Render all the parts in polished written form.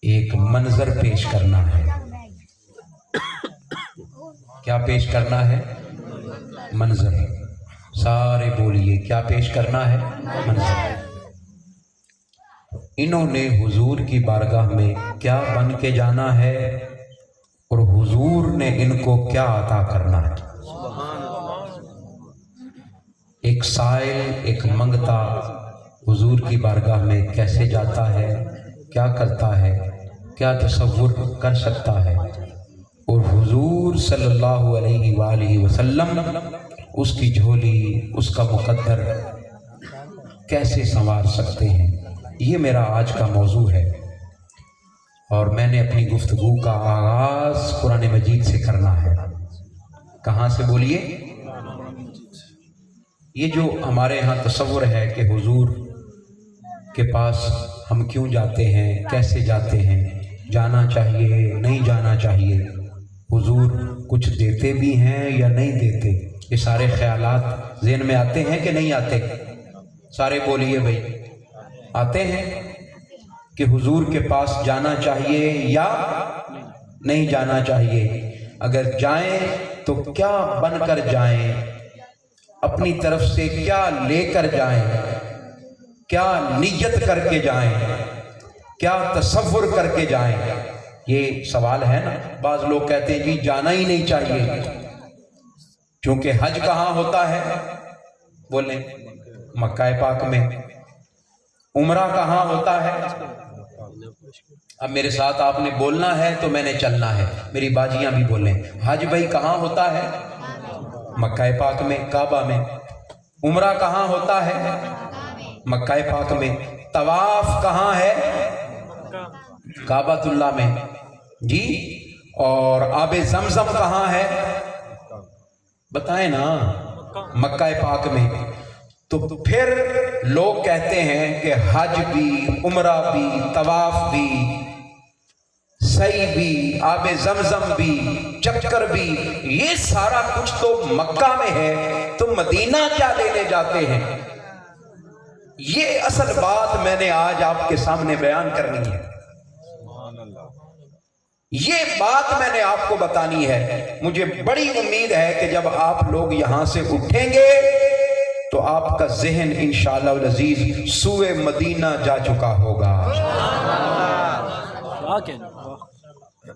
ایک منظر پیش کرنا ہے۔ کیا پیش کرنا ہے؟ منظر۔ سارے بولیے، کیا پیش کرنا ہے؟ منظر۔ انہوں نے حضور کی بارگاہ میں کیا بن کے جانا ہے اور حضور نے ان کو کیا عطا کرنا ہے۔ ایک سائل، ایک منگتا حضور کی بارگاہ میں کیسے جاتا ہے، کیا کرتا ہے، کیا تصور کر سکتا ہے، اور حضور صلی اللہ علیہ وآلہ وسلم اس کی جھولی، اس کا مقدر کیسے سنوار سکتے ہیں۔ یہ میرا آج کا موضوع ہے، اور میں نے اپنی گفتگو کا آغاز قرآن مجید سے کرنا ہے۔ کہاں سے بولیے؟ یہ جو ہمارے ہاں تصور ہے کہ حضور کے پاس ہم کیوں جاتے ہیں، کیسے جاتے ہیں، جانا چاہیے نہیں جانا چاہیے، حضور کچھ دیتے بھی ہیں یا نہیں دیتے، یہ سارے خیالات ذہن میں آتے ہیں کہ نہیں آتے؟ سارے بولیے بھائی، آتے ہیں کہ حضور کے پاس جانا چاہیے یا نہیں جانا چاہیے؟ اگر جائیں تو کیا بن کر جائیں، اپنی طرف سے کیا لے کر جائیں، کیا نیت کر کے جائیں، کیا تصور کر کے جائیں؟ یہ سوال ہے نا۔ بعض لوگ کہتے ہیں جی جانا ہی نہیں چاہیے، چونکہ حج کہاں ہوتا ہے؟ بولیں، مکہ پاک میں۔ عمرہ کہاں ہوتا ہے؟ اب میرے ساتھ آپ نے بولنا ہے تو میں نے چلنا ہے، میری باجیاں بھی بولیں۔ حج بھائی کہاں ہوتا ہے؟ مکہ پاک میں، کعبہ میں۔ عمرہ کہاں ہوتا ہے؟ مکہ پاک میں۔ طواف کہاں ہے؟ کعبۃ اللہ میں جی۔ اور آب زمزم کہاں ہے؟ بتائیں نا، مکہ پاک میں۔ تو پھر لوگ کہتے ہیں کہ حج بھی، عمرہ بھی، طواف بھی، سعی بھی، آب زمزم بھی، چکر بھی، یہ سارا کچھ تو مکہ میں ہے، تو مدینہ کیا لینے جاتے ہیں؟ یہ اصل بات میں نے آج آپ کے سامنے بیان کرنی ہے۔ یہ بات میں نے آپ کو بتانی ہے۔ مجھے بڑی امید ہے کہ جب آپ لوگ یہاں سے اٹھیں گے تو آپ کا ذہن انشاءاللہ العزیز سوئے مدینہ جا چکا ہوگا۔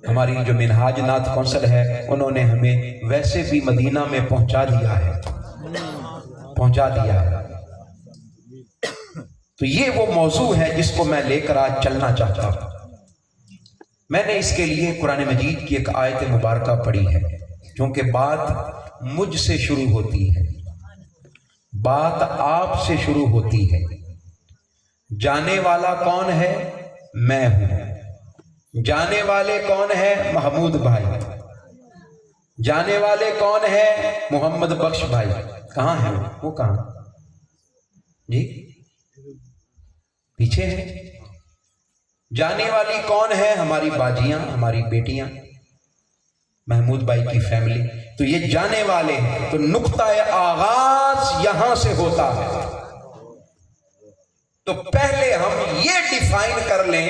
ہماری جو منہاج نعت کونسل ہے، انہوں نے ہمیں ویسے بھی مدینہ میں پہنچا دیا ہے، پہنچا دیا ہے۔ تو یہ وہ موضوع ہے جس کو میں لے کر آج چلنا چاہتا ہوں۔ میں نے اس کے لیے قرآن مجید کی ایک آیت مبارکہ پڑھی ہے، کیونکہ بات مجھ سے شروع ہوتی ہے، بات آپ سے شروع ہوتی ہے۔ جانے والا کون ہے؟ میں ہوں۔ جانے والے کون ہیں؟ محمود بھائی۔ جانے والے کون ہیں؟ محمد بخش بھائی۔ کہاں ہیں وہ؟ کہاں جی؟ پیچھے ہیں۔ جانے والی کون ہے؟ ہماری باجیاں، ہماری بیٹیاں، محمود بھائی کی فیملی۔ تو یہ جانے والے ہیں، تو نقطہ آغاز یہاں سے ہوتا ہے۔ تو پہلے ہم یہ ڈیفائن کر لیں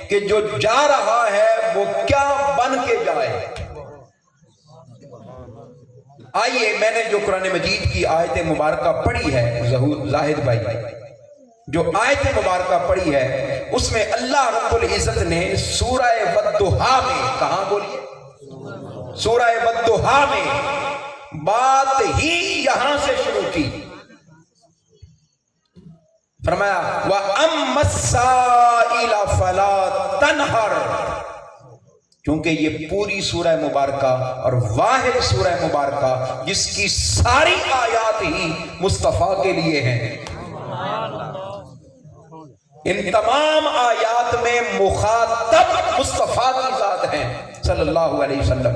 کہ جو جا رہا ہے وہ کیا بن کے جائے۔ آئیے، میں نے جو قرآن مجید کی آیت مبارکہ پڑھی ہے، زاہد بھائی جو آیت مبارکہ پڑھی ہے، اس میں اللہ رب العزت نے سورہ والضحیٰ میں، کہاں بولیے؟ سورہ والضحیٰ میں بات ہی یہاں سے شروع کی۔ فرمایا وَأَمَّا السَّائِلَ فَلَا تَنْهَرْ، کیونکہ یہ پوری سورہ مبارکہ اور واحد سورہ مبارکہ جس کی ساری آیات ہی مصطفیٰ کے لیے ہیں۔ ان تمام آیات میں مخاطب مصطفیٰ کی ذات ہیں صلی اللہ علیہ وسلم۔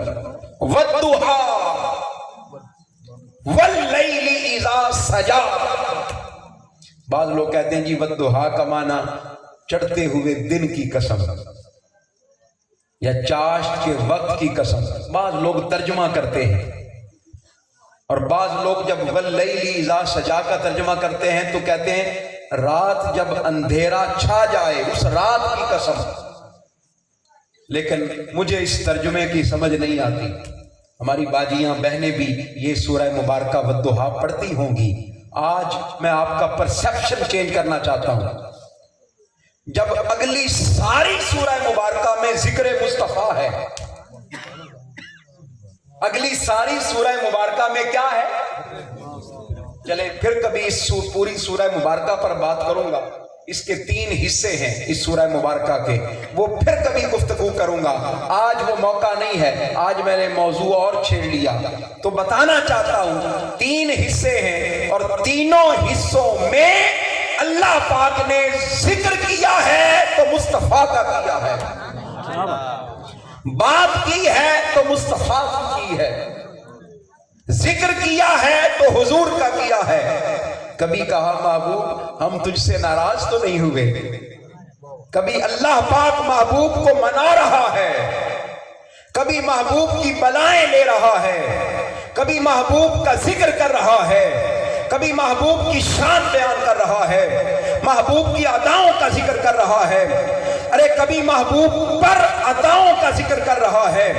وَالضُّحَىٰ وَاللَّيْلِ إِذَا سَجَىٰ۔ بعض لوگ کہتے ہیں جی وَالضُّحَىٰ کا معنی چڑھتے ہوئے دن کی قسم یا چاشت کے وقت کی قسم، بعض لوگ ترجمہ کرتے ہیں، اور بعض لوگ جب وَاللَّيْلِ إِذَا سَجَىٰ کا ترجمہ کرتے ہیں تو کہتے ہیں رات جب اندھیرا چھا جائے، اس رات کی قسم۔ लेकिन मुझे इस तर्जुमे की समझ नहीं आती। हमारी बाजियां बहनें भी ये सूरह मुबारक वद्दुहा पढ़ती होंगी। आज मैं आपका परसेप्शन चेंज करना चाहता हूं। जब अगली सारी सूरह मुबारक में जिक्र मुस्तफा है, अगली सारी सूरह मुबारक में क्या है? चले फिर कभी इस पूरी सूरह मुबारक पर बात करूंगा। इसके 3 हिस्से हैं इस सूरह मुबारक के, वो फिर कभी गुफ्तगू करूंगा। आज वो मौका नहीं है, आज मैंने मौजू और छेड़ लिया। तो बताना चाहता हूं 3 हिस्से हैं और तीनों हिस्सों में अल्लाह पाक ने जिक्र किया है तो मुस्तफा का किया है, बात की है तो मुस्तफा की है, जिक्र किया है तो हुजूर का किया है। कभी कहा महबूब हम तुझसे नाराज तो नहीं हुए? कभी अल्लाह पाक महबूब को मना रहा है, कभी महबूब की बलाएं ले रहा है, कभी महबूब का जिक्र कर रहा है, कभी महबूब की शान बयान कर रहा है, महबूब की अदाओं का जिक्र कर रहा है। अरे कभी महबूब पर अदाओं का जिक्र कर रहा है,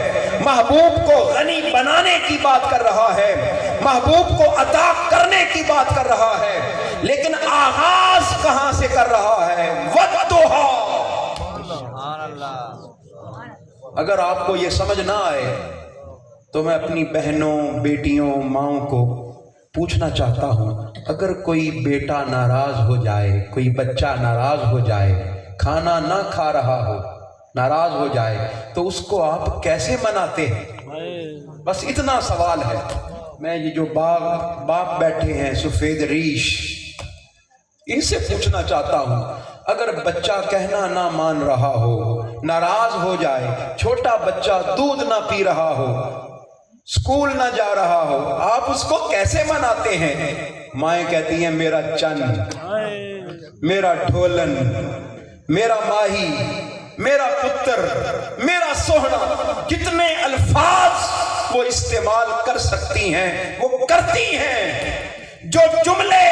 महबूब को गनी बनाने की बात कर रहा है, महबूब को अता करने की बात कर रहा है। लेकिन आगाज कहां से कर रहा है? वद्दुहा। अगर आपको यह समझ ना आए तो मैं अपनी बहनों, बेटियों, माओं को पूछना चाहता हूं, अगर कोई बेटा नाराज हो जाए, कोई बच्चा नाराज हो जाए, खाना ना खा रहा हो, नाराज हो जाए, तो उसको आप कैसे मनाते हैं? बस इतना सवाल है। मैं ये जो बाप बैठे हैं सफेद रीश, इनसे पूछना चाहता हूं, अगर बच्चा कहना ना मान रहा हो, नाराज हो जाए, छोटा बच्चा दूध ना पी रहा हो, स्कूल ना जा रहा हो, आप उसको कैसे मनाते हैं? माएं कहती हैं मेरा चंद, मेरा ढोलन, मेरा माही, मेरा पुत्र, मेरा सोहना। कितने अल्फाज वो इस्तेमाल कर सकती हैं, वो करती हैं। जो जुमले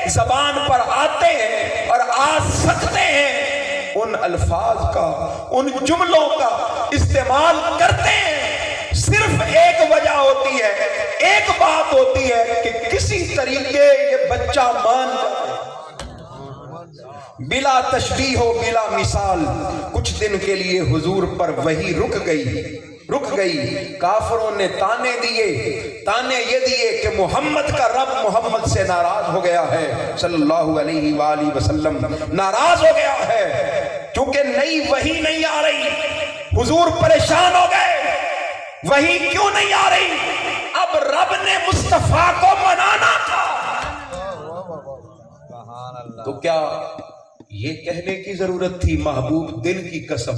जबान पर आते हैं और आ सकते हैं, उन अल्फाज का, उन जुमलों का इस्तेमाल करते हैं। सिर्फ एक वजह होती है, एक बात होती है कि किसी तरीके ये बच्चा मान जाए। बिला तशबीह हो बिला मिसाल, कुछ दिन के लिए हुजूर पर वही रुक गई। काफरों ने ताने ये दिए कि मोहम्मद का रब मोहम्मद से नाराज हो गया है, सल्लल्लाहु अलैहि वसल्लम नाराज हो गया है, क्योंकि नई वही नहीं आ रही। हुजूर परेशान हो गए, वही क्यों नहीं आ रही? अब रब ने मुस्तफा को मनाना था। तो क्या ये कहने की जरूरत थी महबूब दिन की कसम,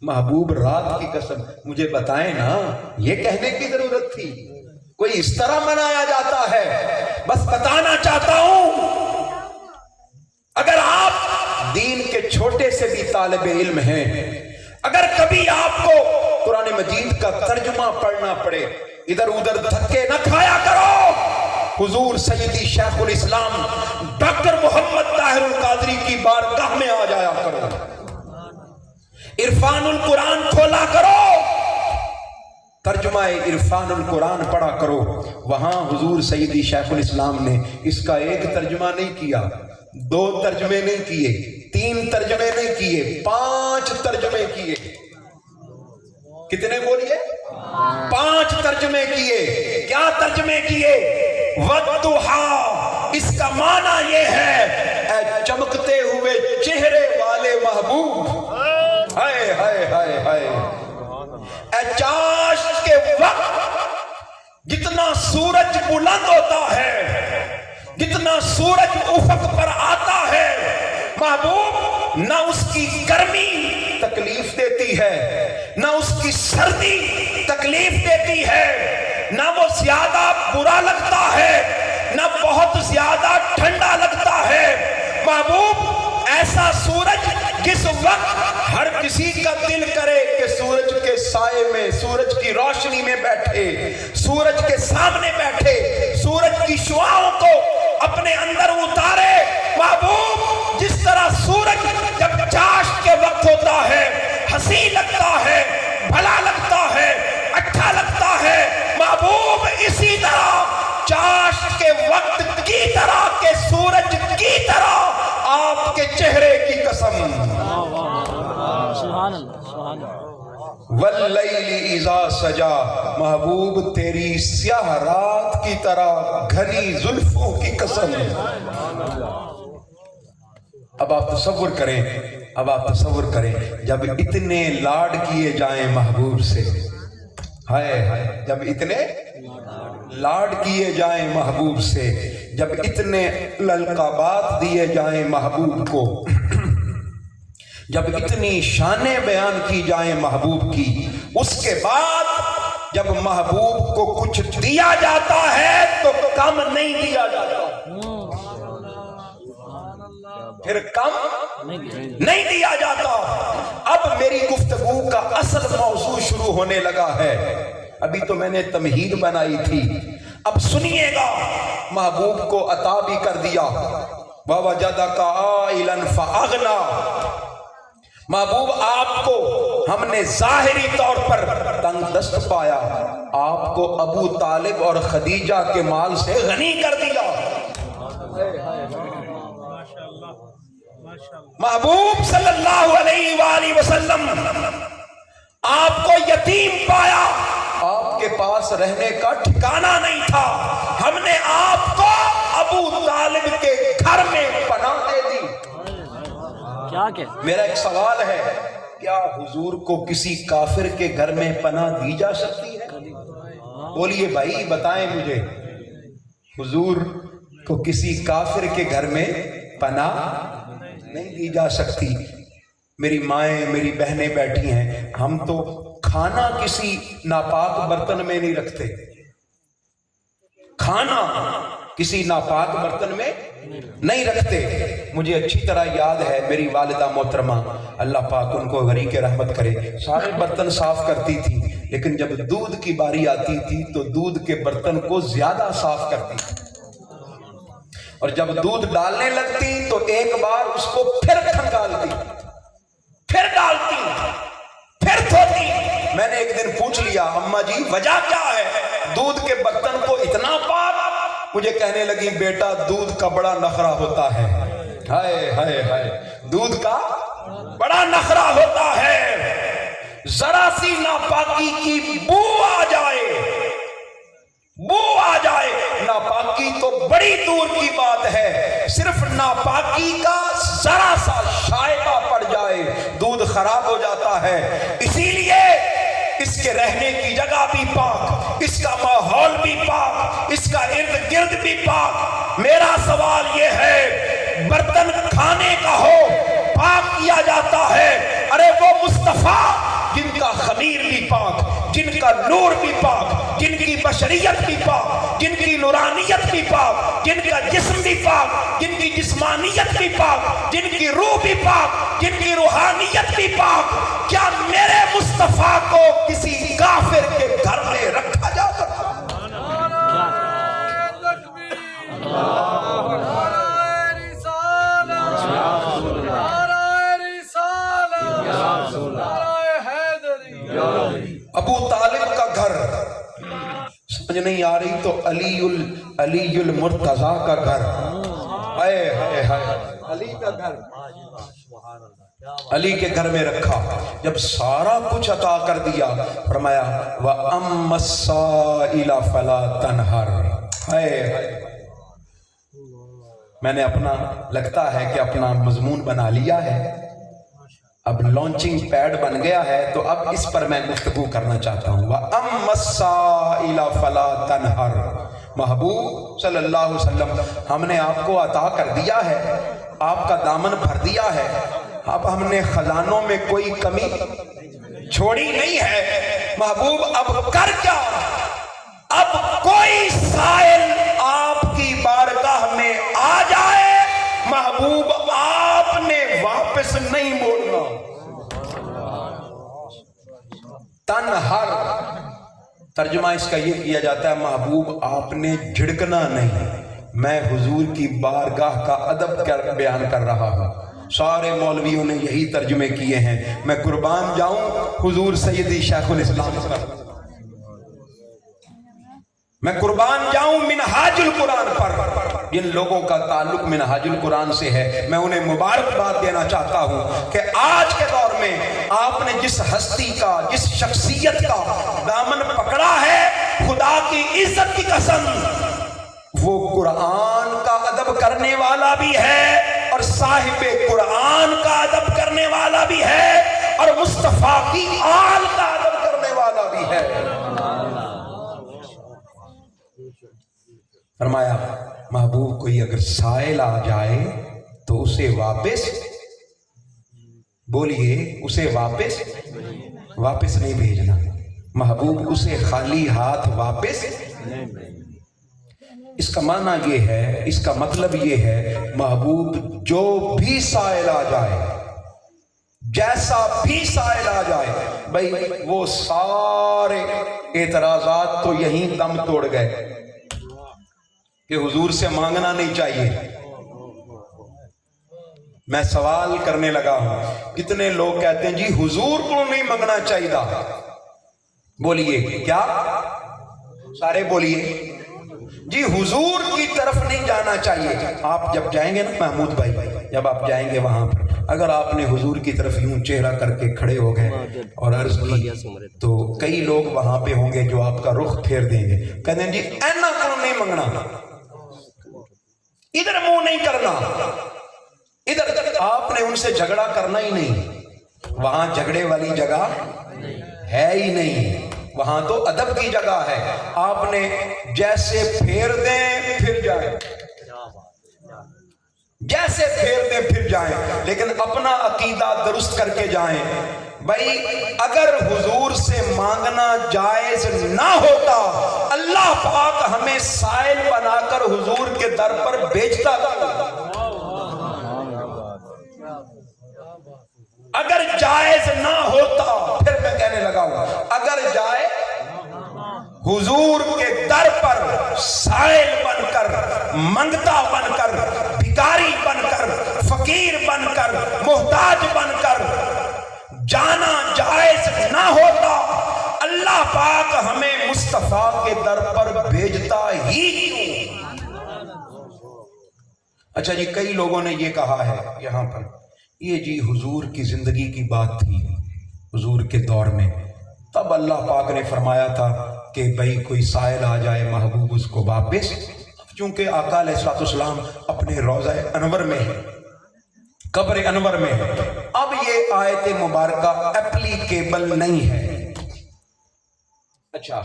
महबूब रात की कसम? मुझे बताएं ना, ये कहने की जरूरत थी? कोई इस तरह मनाया जाता है? बस बताना चाहता हूं, अगर आप दीन के छोटे से भी तालिब इल्म हैं, अगर कभी आपको कुरान मजीद का तर्जुमा पढ़ना पड़े, इधर उधर धक्के न खाया करो। हुजूर सैयदी शेखुल इस्लाम डॉक्टर मोहम्मद ताहिरुल कादरी की बारगाह में आ जाया करो, इरफानुल कुरान खोला करो, तर्जुमा इरफानुल कुरान पढ़ा करो। वहां हुजूर सैयदी शेखुल इस्लाम ने इसका एक तर्जुमा नहीं किया, 2 तर्जुमे नहीं किए, 3 तर्जुमे नहीं किए, 5 तर्जुमे किए। कितने बोलिए? 5 तर्जुमे किए। क्या तर्जुमे किए? वद्दुहा, इसका माना यह है ऐ चमकते हुए चेहरे वाले महबूब, हाय हाय हाय हाय, ऐ चाश के वक्त जितना सूरज बुलंद होता है, जितना सूरज उफक पर आता है, महबूब ना उसकी गर्मी तकलीफ देती है, ना उसकी सर्दी तकलीफ देती है, ना वो ज्यादा बुरा लगता है, ना बहुत ज्यादा ठंडा लगता है। महबूब ऐसा सूरज जिस वक्त हर किसी का दिल करे कि सूरज के साए में, सूरज की रोशनी में बैठे, सूरज के सामने बैठे, सूरज की शुआओं को अपने अंदर उतारे। महबूब जिस तरह सूरज जब चाश के वक्त होता है हंसी लगता वल्लैली इज़ा सजा, महबूब तेरी स्याह रात की तरह घनी जुल्फों की कसम। अब आप तसव्वुर करें, जब इतने लाड किए जाएं महबूब से, हाय हाय, जब इतने लाड किए जाएं महबूब से, जब इतने ललकाबात दिए जाएं महबूब को, जब इतनी शाने बयान की जाएं महबूब की, उसके बाद जब महबूब को कुछ दिया जाता है तो कम नहीं दिया जाता, फिर कम नहीं दिया जाता। अब मेरी गुफ्तगू का असल मौजू शुरू होने लगा है। अभी तो मैंने तमहीद बनाई थी, अब सुनिएगा। महबूब को अता भी कर दिया, ववजदका आइलन फअगना। महबूब आपको हमने जाहिरी तौर पर तंग दस्त पाया, आपको अबू तालिब और खदीजा के माल से गनी कर दिया। महबूब सल्लल्लाहु अलैहि वसल्लम आपको यतीम पाया, आपके पास रहने का ठिकाना नहीं था, हमने आपको अबू तालिब के घर में पनाह दे दी। क्या मेरा एक सवाल है, क्या हुजूर को किसी काफिर के घर में पनाह दी जा सकती है? बोलिए भाई, बताएं मुझे, हुजूर को किसी काफिर के घर में पनाह नहीं दी जा सकती। मेरी माएं, मेरी बहनें बैठी हैं, हम तो खाना किसी नापाक बर्तन में नहीं रखते, खाना किसी नापाक बर्तन में नहीं रखते। मुझे अच्छी तरह याद है, मेरी वालिदा मोहतरमा, अल्लाह पाक उनको गरीक रहमत करे, सारे बर्तन साफ करती थी, लेकिन जब दूध की बारी आती थी तो दूध के बर्तन को ज्यादा साफ करती थी, और जब दूध डालने लगती तो एक बार उसको फिर खंगालती, फिर डालती, फिर धोती। मैंने एक दिन पूछ लिया, अम्मा जी वजह क्या है, दूध के बर्तन को इतना पाक? मुझे कहने लगी, बेटा दूध का बड़ा नखरा होता है। हाय हाय हाय, दूध का बड़ा नखरा होता है, जरा सी नापाकी की बू आ जाए, नापाकी तो बड़ी दूर की बात है, सिर्फ नापाकी का जरा सा शायबा पड़ जाए दूध खराब हो जाता है। इसीलिए इसके रहने की जगह भी पाक, इसका माहौल भी पाक, इसका इर्द गिर्द भी पाक। मेरा सवाल यह है, बर्तन खाने का हो पाक किया जाता है, अरे वो मुस्तफा जिनका खमीर भी पाक, जिनका नूर भी पाक, जिनकी बशरियत भी पाक, जिनकी नूरानियत भी पाक, जिनका जिस्म भी पाक, जिनकी जिस्मानियत भी पाक, जिनकी रूह भी पाक, जिनकी रूहानियत भी पाक, क्या मेरे मुस्तफा को किसी काफिर के घर में रखा जा सकता? अबू तालिब का घर समझ नहीं आ रही तो अलीयुल मुर्तजा का घर, हाय हाय हाय, अली का घर, अली के घर में रखा। जब सारा कुछ अता कर दिया, फरमाया व अम्मस्साइला फला तनहर। हाय हाय, मैंने अपना, लगता है कि अपना मजमून बना लिया है, अब लॉन्चिंग पैड बन गया है, तो अब इस पर मैं गुफ्तगू करना चाहता हूँ। व अम्मस्साइला फला तनहर, महबूब सल्लल्लाहु अलैहि वसल्लम हमने आपको अता कर दिया है, आपका दामन भर दिया है, अब हमने खजानों में कोई कमी छोड़ी नहीं है। महबूब अब कर क्या? अब कोई साइल आपकी बारगाह में आ जाए, महबूब आपने वापस नहीं मोड़ना। तनहर तर्जुमा इसका ये किया जाता है, महबूब आपने झिड़कना नहीं। मैं हुजूर की बारगाह का अदब कर बयान कर रहा हूँ, सारे मौलवियों ने यही तर्जुमे किए हैं। मैं कुर्बान जाऊं हुजूर सैयदी शेखुल इस्लाम पर, मैं कुर्बान जाऊं मिनहाजुल कुरान पर, जिन लोगों का ताल्लुक मिनहाजुल कुरान से है, मैं उन्हें मुबारकबाद देना चाहता हूं कि आज के दौर में आपने जिस हस्ती का, जिस शख्सियत का दामन पकड़ा है, खुदा की इज्जत की कसम, वो कुरान का अदब करने वाला भी है और साहिबे कुरान का अदब करने वाला भी है और मुस्तफा की आल का अदब करने वाला भी है। फरमाया महबूब कोई अगर साइल आ जाए तो उसे वापस, बोलिए, उसे वापस नहीं भेजना। महबूब उसे खाली हाथ वापस। इसका माना ये है, इसका मतलब ये है, महबूब जो भी साइल आ जाए, जैसा भी साइल आ जाए, भाई वो सारे एतराजात तो यहीं दम तोड़ गए कि हुजूर से मांगना नहीं चाहिए। मैं सवाल करने लगा हूं, कितने लोग कहते हैं जी हुजूर को नहीं मांगना चाहिए। बोलिए क्या? सारे बोलिए जी, हुजूर की तरफ नहीं जाना चाहिए। आप जब जाएंगे ना महमूद भाई, जब आप जाएंगे वहां पर, अगर आपने हुजूर की तरफ यूं चेहरा करके खड़े हो गए और अर्ज की, तो कई लोग वहां पे होंगे जो आपका रुख फेर देंगे, कहते हैं जी ऐना को नहीं मांगना, इधर मुंह नहीं करना, इधर आपने उनसे झगड़ा करना ही नहीं। वहां झगड़े वाली जगह है ही नहीं, वहां तो अदब की जगह है। आपने जैसे फेर दें फिर जाए, जैसे फेर दें फिर जाएं, लेकिन अपना अकीदा दुरुस्त करके जाएं। भाई अगर हुजूर से मांगना जायज ना होता, अल्लाह पाक हमें साइल बनाकर हुजूर के दर पर भेजता। अगर जायज ना होता, फिर मैं कहने लगा हूं, अगर जाए हुजूर के दर पर साइल बनकर, मंगता बनकर, भिखारी बनकर, फकीर बनकर, मोहताज बनकर जाना जायज ना होता, अल्लाह पाक हमें मुस्तफा के दर पर भेजता ही क्यों? अच्छा जी, कई लोगों ने ये कहा है यहां पर, ये जी हुजूर की जिंदगी की बात थी, हुजूर के दौर में, तब अल्लाह पाक ने फरमाया था कि भाई कोई साइल आ जाए, महबूब उसको वापस। चूंकि आका अलैहिस्सलाम अपने रोज़ा अनवर में, कब्र अनवर में है, अब ये आयत मुबारका एप्लीकेबल नहीं है। अच्छा,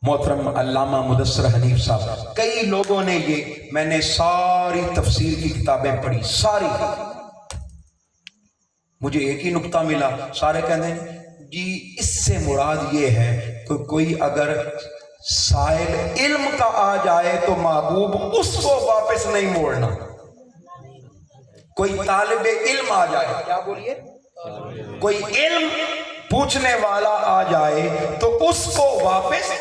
मोहतरम अल्लामा मुदस्सिर हनीफ साहब, कई लोगों ने ये, मैंने सारी तफसीर की किताबें पढ़ी, सारी, मुझे एक ही नुक्ता मिला, सारे कहते हैं जी इससे मुराद ये है कि कोई अगर साइल इल्म का आ जाए तो महबूब उसको वापस नहीं मोड़ना। कोई तालिब इल्म आ जाए, क्या बोलिए, कोई इल्म पूछने वाला आ जाए तो उसको वापस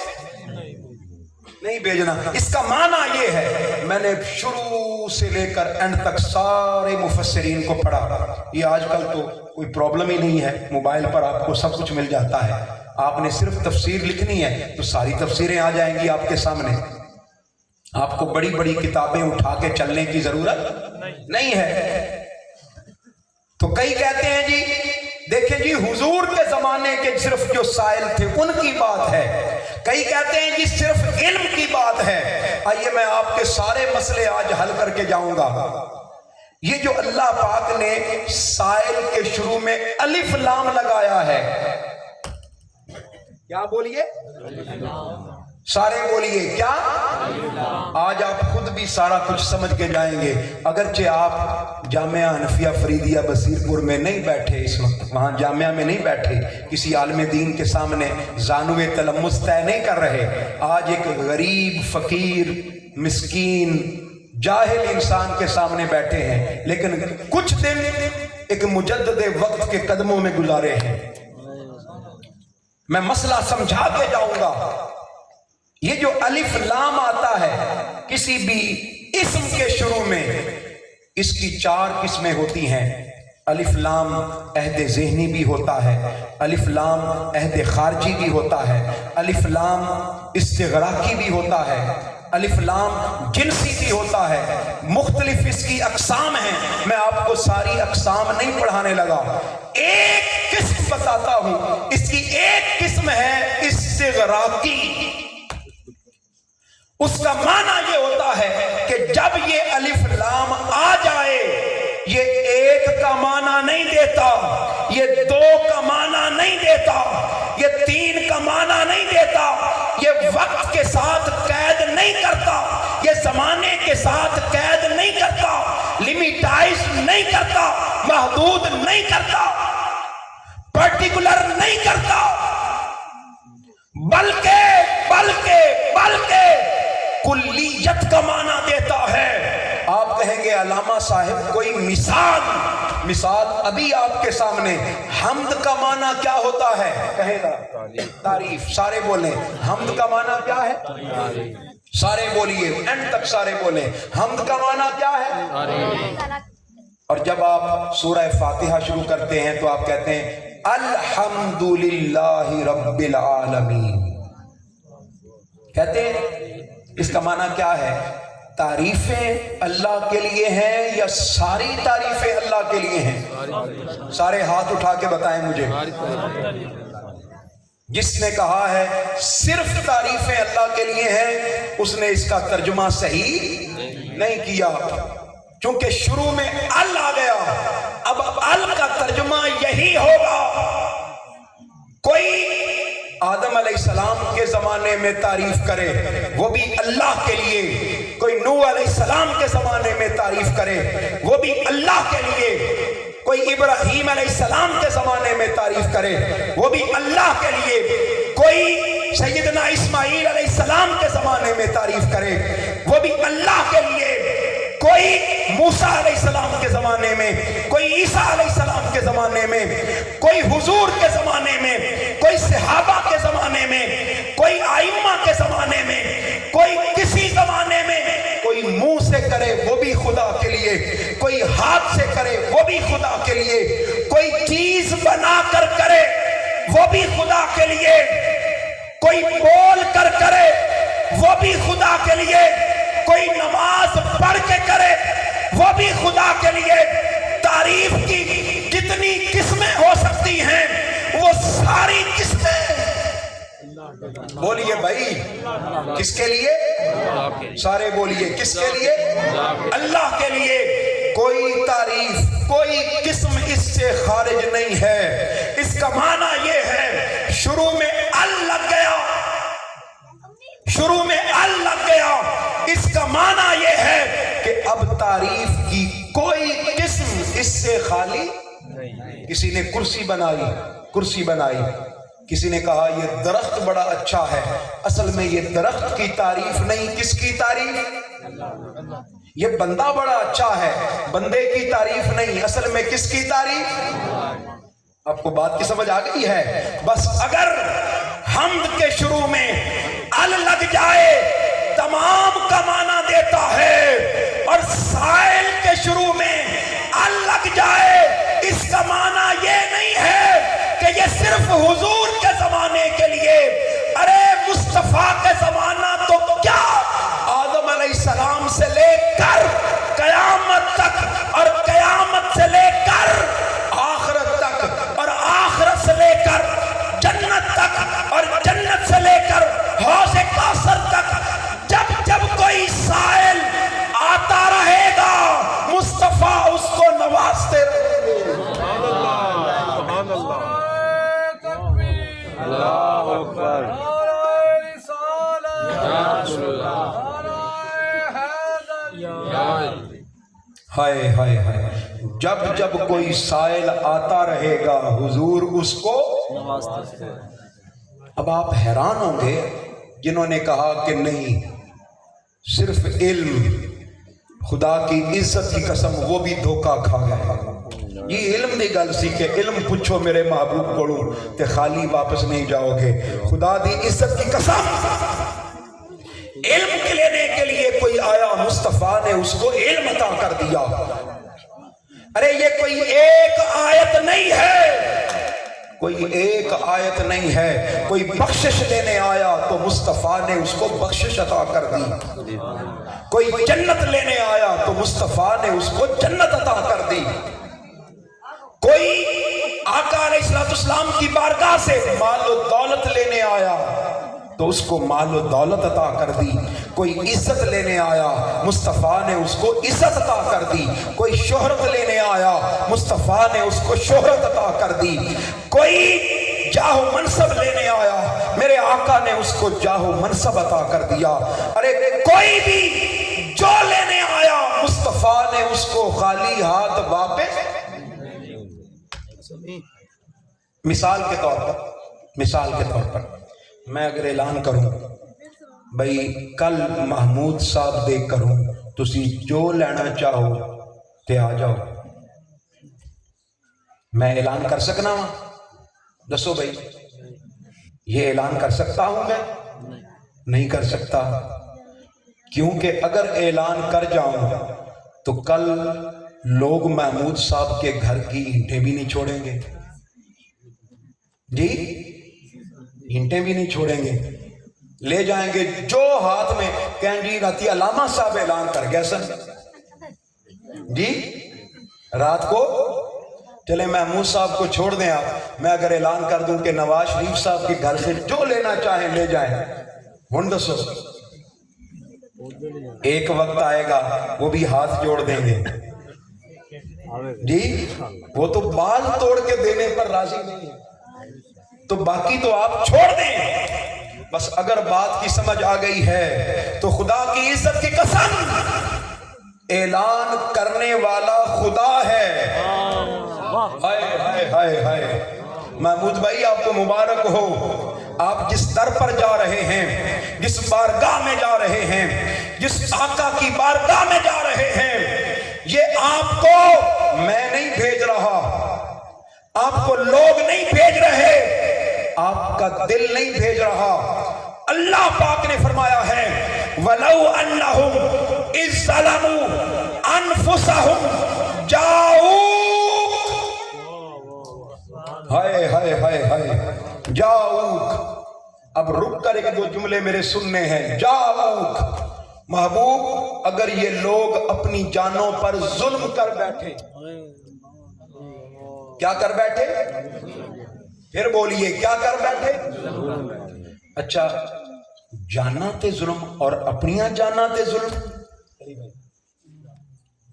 नहीं भेजना। इसका माना ये है, मैंने शुरू से लेकर एंड तक सारे मुफस्सिरीन को पढ़ा। ये आजकल तो कोई प्रॉब्लम ही नहीं है, मोबाइल पर आपको सब कुछ मिल जाता है। आपने सिर्फ तफसीर लिखनी है तो सारी तफसीरें आ जाएंगी आपके सामने। आपको बड़ी बड़ी किताबें उठा के चलने की जरूरत नहीं है। तो कई कहते हैं जी देखें जी हुजूर के जमाने के सिर्फ जो साइल थे उनकी बात है, कई कहते हैं जी सिर्फ इल्म की बात है। आइए मैं आपके सारे मसले आज हल करके जाऊंगा। ये जो अल्लाह पाक ने साइल के शुरू में अलिफ लाम लगाया है, क्या बोलिए, सारे बोलिए क्या? आज आप खुद भी सारा कुछ समझ के जाएंगे। अगरचे आप जामिया हनफिया फरीदिया बसीरपुर में नहीं बैठे, इस वक्त वहां जामिया में नहीं बैठे, किसी आलिम दीन के सामने जानुए तलम्मुस तय नहीं कर रहे। आज एक गरीब फकीर मिस्कीन जाहिल इंसान के सामने बैठे हैं, लेकिन कुछ दिन एक मुजद्दिद वक्त के कदमों में गुजारे हैं। मैं मसला समझा के जाऊंगा। ये जो अलिफ लाम आता है किसी भी इस्म के शुरू में, इसकी 4 किस्में होती हैं। अलिफ लाम अहद ज़हनी भी होता है, अलिफ लाम अहद खारजी भी होता है, अलिफ लाम इस्तिग़राक़ी भी होता है, الف لام جنسی بھی ہوتا ہے، مختلف اس کی اقسام ہیں، میں آپ کو ساری اقسام نہیں پڑھانے لگا، ایک قسم بتاتا ہوں، اس کی ایک قسم ہے استغراقی۔ اس کا معنی یہ ہوتا ہے کہ جب یہ الف لام آ جائے، یہ ایک کا معنی نہیں دیتا، یہ دو کا معنی نہیں دیتا، یہ تین کا معنی نہیں دیتا، یہ وقت کے ساتھ قید نہیں کرتا، یہ زمانے کے ساتھ قید نہیں کرتا، لیمیٹائز نہیں کرتا، محدود نہیں کرتا، پرٹیکولر نہیں کرتا، بلکہ کلیت کا معنی دیتا ہے۔ آپ کہیں گے علامہ صاحب کوئی مثال ابھی آپ کے سامنے، حمد کا معنی کیا ہوتا ہے؟ کہیں گا تعریف، سارے بولیں حمد کا معنی کیا ہے؟ سارے بولیے، اینڈ تک سارے بولیں حمد کا معنی کیا ہے؟ اور جب آپ سورہ فاتحہ شروع کرتے ہیں تو آپ کہتے ہیں الحمدللہ رب العالمین، کہتے ہیں اس کا معنی کیا ہے؟ تعریفیں اللہ کے لیے ہیں یا ساری تعریفیں اللہ کے لیے ہیں؟ سارے ہاتھ اٹھا کے بتائیں مجھے۔ جس نے کہا ہے صرف تعریفیں اللہ کے لیے ہیں، اس نے اس کا ترجمہ صحیح نہیں کیا، چونکہ شروع میں ال آ گیا، اب ال کا ترجمہ یہی ہوگا۔ کوئی آدم علیہ السلام کے زمانے میں تعریف کرے وہ بھی اللہ کے لیے، کوئی نوح علیہ السلام کے زمانے میں تعریف کرے وہ بھی اللہ کے لیے، کوئی ابراہیم علیہ السلام کے زمانے میں تعریف کرے وہ بھی اللہ کے لیے، کوئی سیدنا اسماعیل علیہ السلام کے زمانے میں تعریف کرے وہ بھی اللہ کے لیے، کوئی موسیٰ علیہ السلام کے زمانے میں، کوئی عیسیٰ علیہ السلام کے زمانے میں، کوئی حضور کے زمانے میں، کوئی صحابہ کے زمانے میں، کوئی ائمہ کے زمانے میں، کوئی کسی زمانے میں، کوئی منہ سے کرے وہ بھی خدا کے لیے، کوئی ہاتھ سے کرے وہ بھی خدا کے لیے، کوئی چیز بنا کر کرے وہ بھی خدا کے لیے، کوئی بول کر کرے وہ بھی خدا کے لیے، کوئی نماز پڑھ کے کرے وہ بھی خدا کے لیے۔ تعریف کی جتنی قسمیں ہو سکتی ہیں وہ ساری قسمیں، بولیے بھائی کس کے لیے؟ سارے بولیے کس کے لیے؟ اللہ کے لیے۔ کوئی تعریف، کوئی قسم اس سے خارج نہیں ہے۔ اس کا معنی یہ ہے شروع میں ال لگ گیا، شروع میں ال لگ گیا، اس کا معنی یہ ہے کہ اب تعریف کی کوئی قسم اس سے خالی نہیں۔ کسی نے کرسی بنائی، کسی نے کہا یہ درخت بڑا اچھا ہے، اصل میں یہ درخت کی تعریف نہیں، کس کی تعریف؟ یہ بندہ بڑا اچھا ہے، بندے کی تعریف نہیں، اصل میں کس کی تعریف؟ آپ کو بات کی سمجھ آ گئی ہے؟ بس اگر حمد کے شروع میں ال لگ جائے تمام کا معنی دیتا ہے، اور سائل کے شروع میں ال لگ جائے اس کا معنی یہ نہیں ہے کہ یہ صرف حضور کے زمانے کے لیے۔ ارے مصطفیٰ کے زمانہ تو کیا، آدم علیہ السلام سے لے کر قیامت تک، اور قیامت سے لے کر آخرت تک، اور آخرت سے لے کر جنت تک، اور جنت سے لے کر حوض کوثر تک، جب کوئی سائل آتا رہے گا مصطفیٰ اس کو نوازتے رہے گا۔ سبحان اللہ، اللہ اکبر، ہائے ہائے ہائے، جب کوئی سائل آتا رہے گا حضور اس کو نوازتے رہے گا۔ اب آپ حیران ہوں گے جنہوں نے کہا کہ نہیں صرف علم، خدا کی عزت کی قسم وہ بھی دھوکا کھا گئے۔ یہ علم دی گل سی کہ علم پوچھو میرے محبوب کو تے خالی واپس نہیں جاؤ گے۔ خدا دی عزت کی قسم، علم لینے کے لیے کوئی آیا، مصطفیٰ نے اس کو علم عطا کر دیا۔ ارے یہ کوئی ایک آیت نہیں ہے، कोई एक आयत नहीं है। कोई बख्शिश लेने आया तो मुस्तफ़ा ने उसको बख्शिश अता कर दी। कोई जन्नत लेने आया तो मुस्तफ़ा ने उसको जन्नत अता कर दी। कोई आका अलैहिस्सलाम की बारगाह से माल और दौलत लेने आया तो उसको माल और दौलत अता कर दी। कोई इज्जत लेने आया, मुस्तफ़ा ने उसको इज्जत अता कर दी। कोई शोहरत लेने आया, मुस्तफ़ा ने उसको शोहरत अता कर दी। कोई जाहो मनसब लेने आया, मेरे आका ने उसको जाहो मनसब अता कर दिया। अरे कोई भी जो लेने आया, मुस्तफ़ा ने उसको खाली हाथ वापस। मिसाल के तौर पर मैं अगर ऐलान करूं भाई कल महमूद साहब दे करूं, तुसी जो लेना चाहो ते आ जाओ, मैं ऐलान कर सकना वा? दसो भाई, ये ऐलान कर सकता हूं मैं? नहीं कर सकता, क्योंकि अगर ऐलान कर जाऊं तो कल लोग महमूद साहब के घर की ईंटें भी नहीं छोड़ेंगे जी, ईंटें भी नहीं छोड़ेंगे, ले जाएंगे जो हाथ में। कहें जी राती अलामा साहब ऐलान कर गया सन जी, रात को चले महमूद साहब को छोड़ दें आप, मैं अगर ऐलान कर दूं कि नवाज शरीफ साहब के घर से जो लेना चाहें ले जाएं, हुन दसो एक वक्त आएगा वो भी हाथ जोड़ देंगे जी, वो तो बाल तोड़ के देने पर राजी नहीं है, तो बाकी तो आप छोड़ दें। बस अगर बात की समझ आ गई है तो खुदा की इज्जत की कसम, ऐलान करने वाला खुदा है। हाय हाय हाय हाय, महमूद भाई आपको मुबारक हो, आप जिस दर पर जा रहे हैं, जिस बारगाह में जा रहे हैं, जिस आका की बारगाह में जा रहे हैं, ये आपको मैं नहीं भेज रहा, आपको लोग नहीं भेज रहे, आपका दिल नहीं भेज रहा। अल्लाह पाक ने फरमाया है वलौ अन्नहुम इज़ ज़लमू अनफुसहुम जाऊक, हाय हाय हाय हाय जाऊक। अब रुक कर एक दो जुमले मेरे सुनने हैं। जाऊक महबूब, अगर ये लोग अपनी जानों पर जुल्म कर बैठे, क्या कर बैठे? फिर बोलिए, क्या कर बैठे? अच्छा, जाना ते जुल्म और अपनिया जाना ते जुल्म,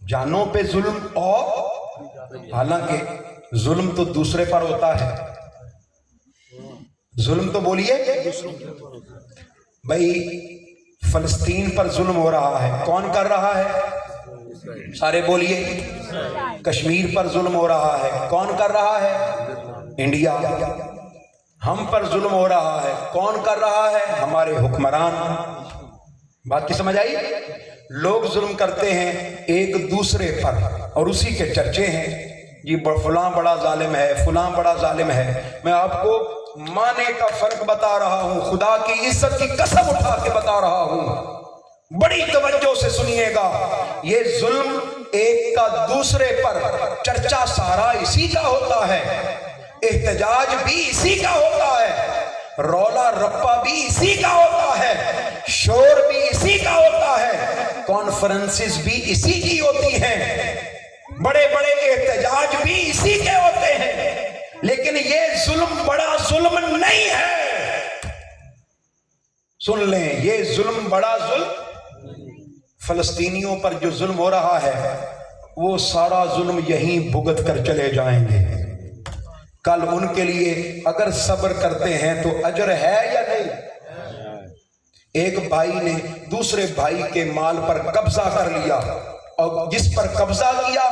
जानों पे जुल्म, और हालांकि जुल्म तो दूसरे पर होता है। जुल्म तो बोलिए भाई, फलस्तीन पर जुल्म हो रहा है, कौन कर रहा है? सारे बोलिए। कश्मीर पर जुल्म हो रहा है, कौन कर रहा है? इंडिया। हम पर जुल्म हो रहा है, कौन कर रहा है? हमारे हुक्मरान। बात की समझ आई? लोग जुल्म करते हैं एक दूसरे पर और उसी के चर्चे हैं जी, फलां बड़ा जालिम है, फलां बड़ा जालिम है। मैं आपको माने का फर्क बता रहा हूं, खुदा की इज्जत की कसम उठा के बता रहा हूं, बड़ी तवज्जो से सुनिएगा। ये जुल्म एक का दूसरे पर, चर्चा सारा इसी का होता है, एहतजाज भी इसी का होता है, रौला रप्पा भी इसी का होता है, शोर भी इसी का होता है, कॉन्फ्रेंसेस भी इसी की होती हैं, बड़े बड़े एहतजाज भी इसी के होते हैं। लेकिन ये जुल्म बड़ा जुल्म नहीं है, सुन लें, ये जुल्म बड़ा जुल्म, फलस्तीनियों पर जो जुल्म हो रहा है वो सारा जुल्म यहीं भुगत कर चले जाएंगे। कल उनके लिए अगर सब्र करते हैं तो अजर है या नहीं? एक भाई ने दूसरे भाई के माल पर कब्जा कर लिया और जिस पर कब्जा किया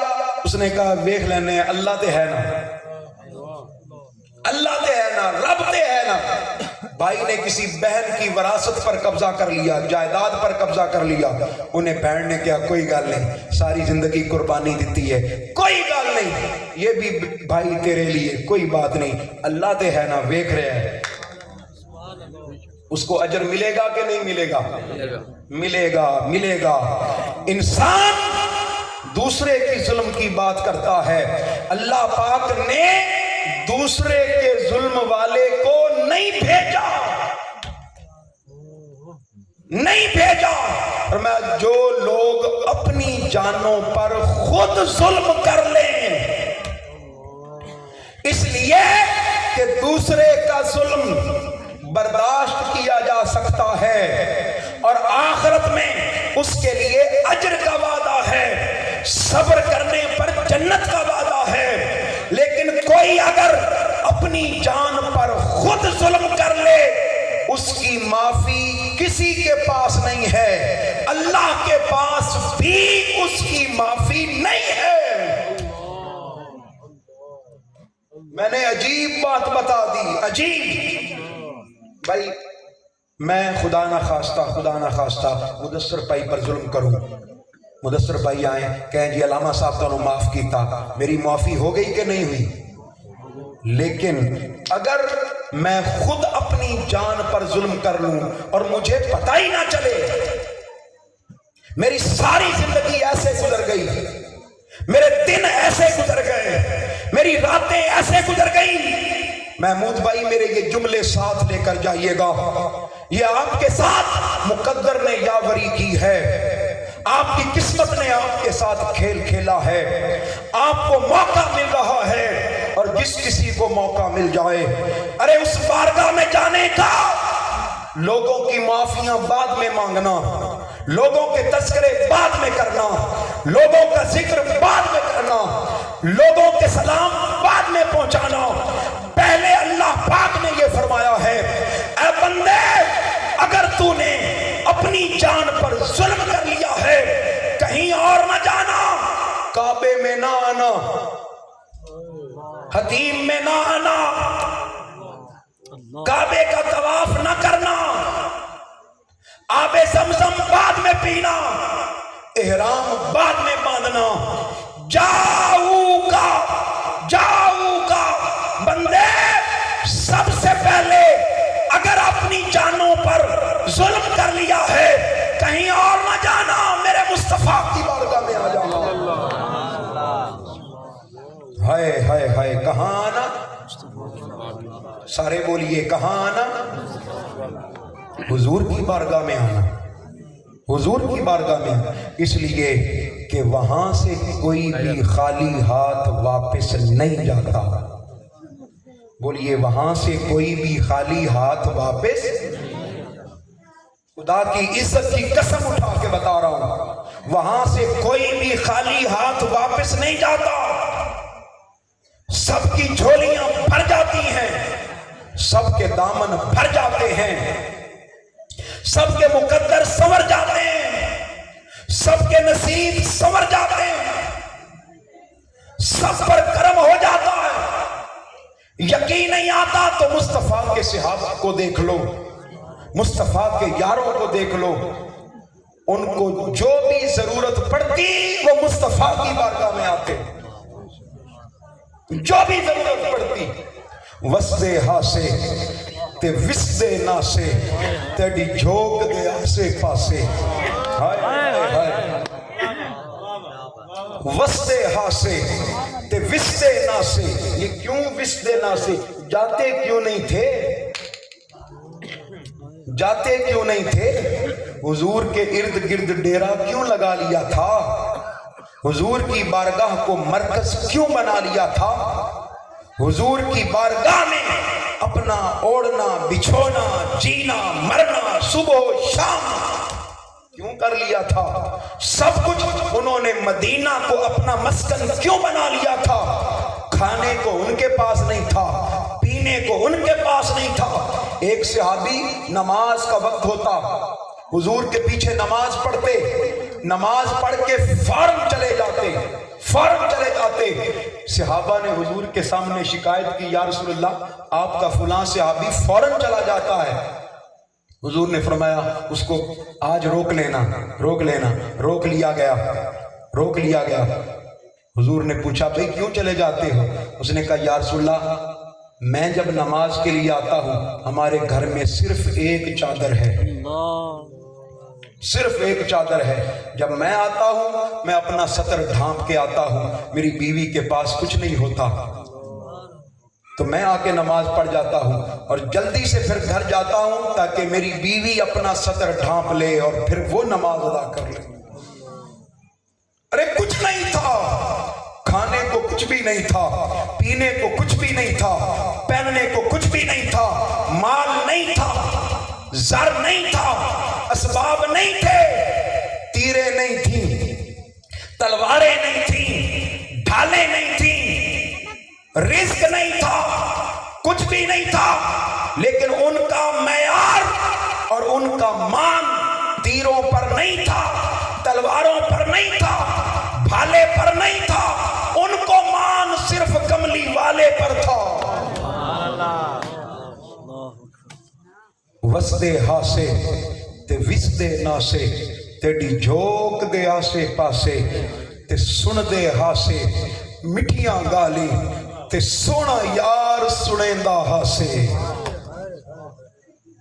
उसने कहा वेख लेने, अल्लाह ते है ना, अल्लाह ते है ना, रब ते है ना। भाई ने किसी बहन की विरासत पर कब्जा कर लिया, जायदाद पर कब्जा कर लिया। उन्हें बहन ने क्या, कोई गल नहीं, सारी जिंदगी कुर्बानी दी है, कोई गल नहीं, ये भी भाई तेरे लिए, कोई बात नहीं, अल्लाह ते है ना, वेख रहे हैं। उसको अजर मिलेगा कि नहीं मिलेगा? मिलेगा, मिलेगा। इंसान दूसरे की जुल्म की बात करता है, अल्लाह पाक ने दूसरे के जुल्म वाले को नहीं भेजा, नहीं भेजा। और मैं जो लोग अपनी जानों पर खुद जुल्म कर लें, इसलिए कि दूसरे का जुल्म बर्दाश्त किया जा सकता है और आखिरत में उसके लिए अजर का वादा है, सब्र करने पर जन्नत का वादा है। लेकिन कोई अगर अपनी जान पर खुद जुल्म कर ले, उसकी माफी किसी के पास नहीं है, अल्लाह के पास भी उसकी माफी नहीं है। मैंने अजीब बात बता दी, अजीब। भाई मैं खुदा ना खास्ता मुदस्सर भाई पर जुल्म करूं, मुदस्सर भाई आए कहें जी अलामा साहब तो माफ किया, मेरी माफी हो गई कि नहीं हुई? लेकिन अगर मैं खुद अपनी जान पर जुल्म कर लूं और मुझे पता ही ना चले, मेरी सारी जिंदगी ऐसे गुजर गई, मेरे दिन ऐसे गुजर गए, मेरी रातें ऐसे गुजर गई। महमूद भाई मेरे ये जुमले साथ लेकर जाइएगा, ये आपके साथ मुकद्दर ने यावरी की है, आपकी किस्मत ने आपके साथ खेल खेला है, आपको मौका मिल रहा है। और जिस किसी को मौका मिल जाए, अरे उस बारगाह में जाने का, लोगों की माफियां बाद में मांगना, लोगों के तस्करे बाद में करना, लोगों का जिक्र बाद में करना, लोगों के सलाम बाद में पहुंचाना, पहले अल्लाह पाक ने यह फरमाया है, ऐ बंदे अगर तूने अपनी जान पर जुल्म कर लिया है, कहीं और ना जाना, काबे में ना आना, हतीम में ना आना, काबे का तवाफ ना करना, आबे ज़मज़म बाद में पीना, इहराम बाद में बांधना, जाऊगा बंदे सबसे पहले अगर अपनी जानों पर जुल्म कर लिया है, कहीं और ना जाना, मेरे मुस्तफा की बारगाह में आ जाना। हाय हाय हाय, कहां आना? सारे बोलिए कहां आना? हुजूर की बारगाह में आना, हुजूर की बारगाह में आना। इसलिए कि वहां से कोई भी खाली हाथ वापस नहीं जाता। बोलिए वहां से कोई भी खाली हाथ वापस, खुदा की इज्जत की कसम उठा के बता रहा हूं, वहां से कोई भी खाली हाथ वापस नहीं जाता। सबकी झोलियां भर जाती हैं, सबके दामन भर जाते हैं, सबके मुकद्दर संवर जाते हैं, सबके नसीब संवर जाते हैं, सब पर करम हो जाता है। यकीन नहीं आता तो मुस्तफा के सहाबा को देख लो, मुस्तफा के यारों को देख लो, उनको जो भी जरूरत पड़ती वो मुस्तफा की बारगाह में आते, जो भी जरूरत पड़ती। वसदे हासे ते विसदे नासे, तेरी झोंक दे आसे पासे। हाय हाय हाय, वसदे हासे ते विसदे नासे। ये क्यों विसदे नासे? जाते क्यों नहीं थे? जाते क्यों नहीं थे? हुजूर के इर्द गिर्द डेरा क्यों लगा लिया था? हुजूर की बारगाह को मरकज क्यों बना लिया था? हुजूर की बारगाह में अपना ओढ़ना, बिछोना, जीना, मरना, सुबह शाम क्यों कर लिया था? सब कुछ उन्होंने मदीना को अपना मस्कन क्यों बना लिया था? खाने को उनके पास नहीं था, पीने को उनके पास नहीं था। एक सहाबी नमाज का वक्त होता, हुजूर के पीछे नमाज पढ़ते, नमाज पढ़ के फौरन चले जाते, फौरन चले जाते। सहाबा ने हुजूर के सामने शिकायत की, या रसूलल्लाह आपका फलां सहाबी फौरन चला जाता है। हुजूर ने फरमाया उसको आज रोक लेना, रोक लेना। रोक लिया गया, रोक लिया गया। हुजूर ने पूछा भाई क्यों चले जाते हो? उसने कहा या रसूलल्लाह मैं जब नमाज के लिए आता हूं, हमारे घर में सिर्फ एक चादर है, सिर्फ एक चादर है। जब मैं आता हूं मैं अपना सतर ढांप के आता हूं, मेरी बीवी के पास कुछ नहीं होता। तो मैं आके नमाज पढ़ जाता हूँ और जल्दी से फिर घर जाता हूँ ताकि मेरी बीवी अपना सतर ढांप ले और फिर वो नमाज अदा कर ले। अरे कुछ नहीं था, खाने को कुछ भी नहीं था, पीने को कुछ भी नहीं था, पहनने को कुछ भी नहीं था, माल नहीं था, ज़र नहीं था, असबाब नहीं थे, तीरें नहीं थी, तलवारें नहीं थी, ढालें नहीं थी, रिस्क नहीं था, कुछ भी नहीं था, लेकिन उनका मयार और उनका मान तीरों पर नहीं था, तलवारों पर नहीं था, भाले पर नहीं था, उनको मान सिर्फ कमली वाले पर था। वसदे हासे ते विसदे नासे तेरी झोंक दे आसे पासे ते सुन दे हासे मिठियां गाली ते सोना यार सुनेंदा हासे,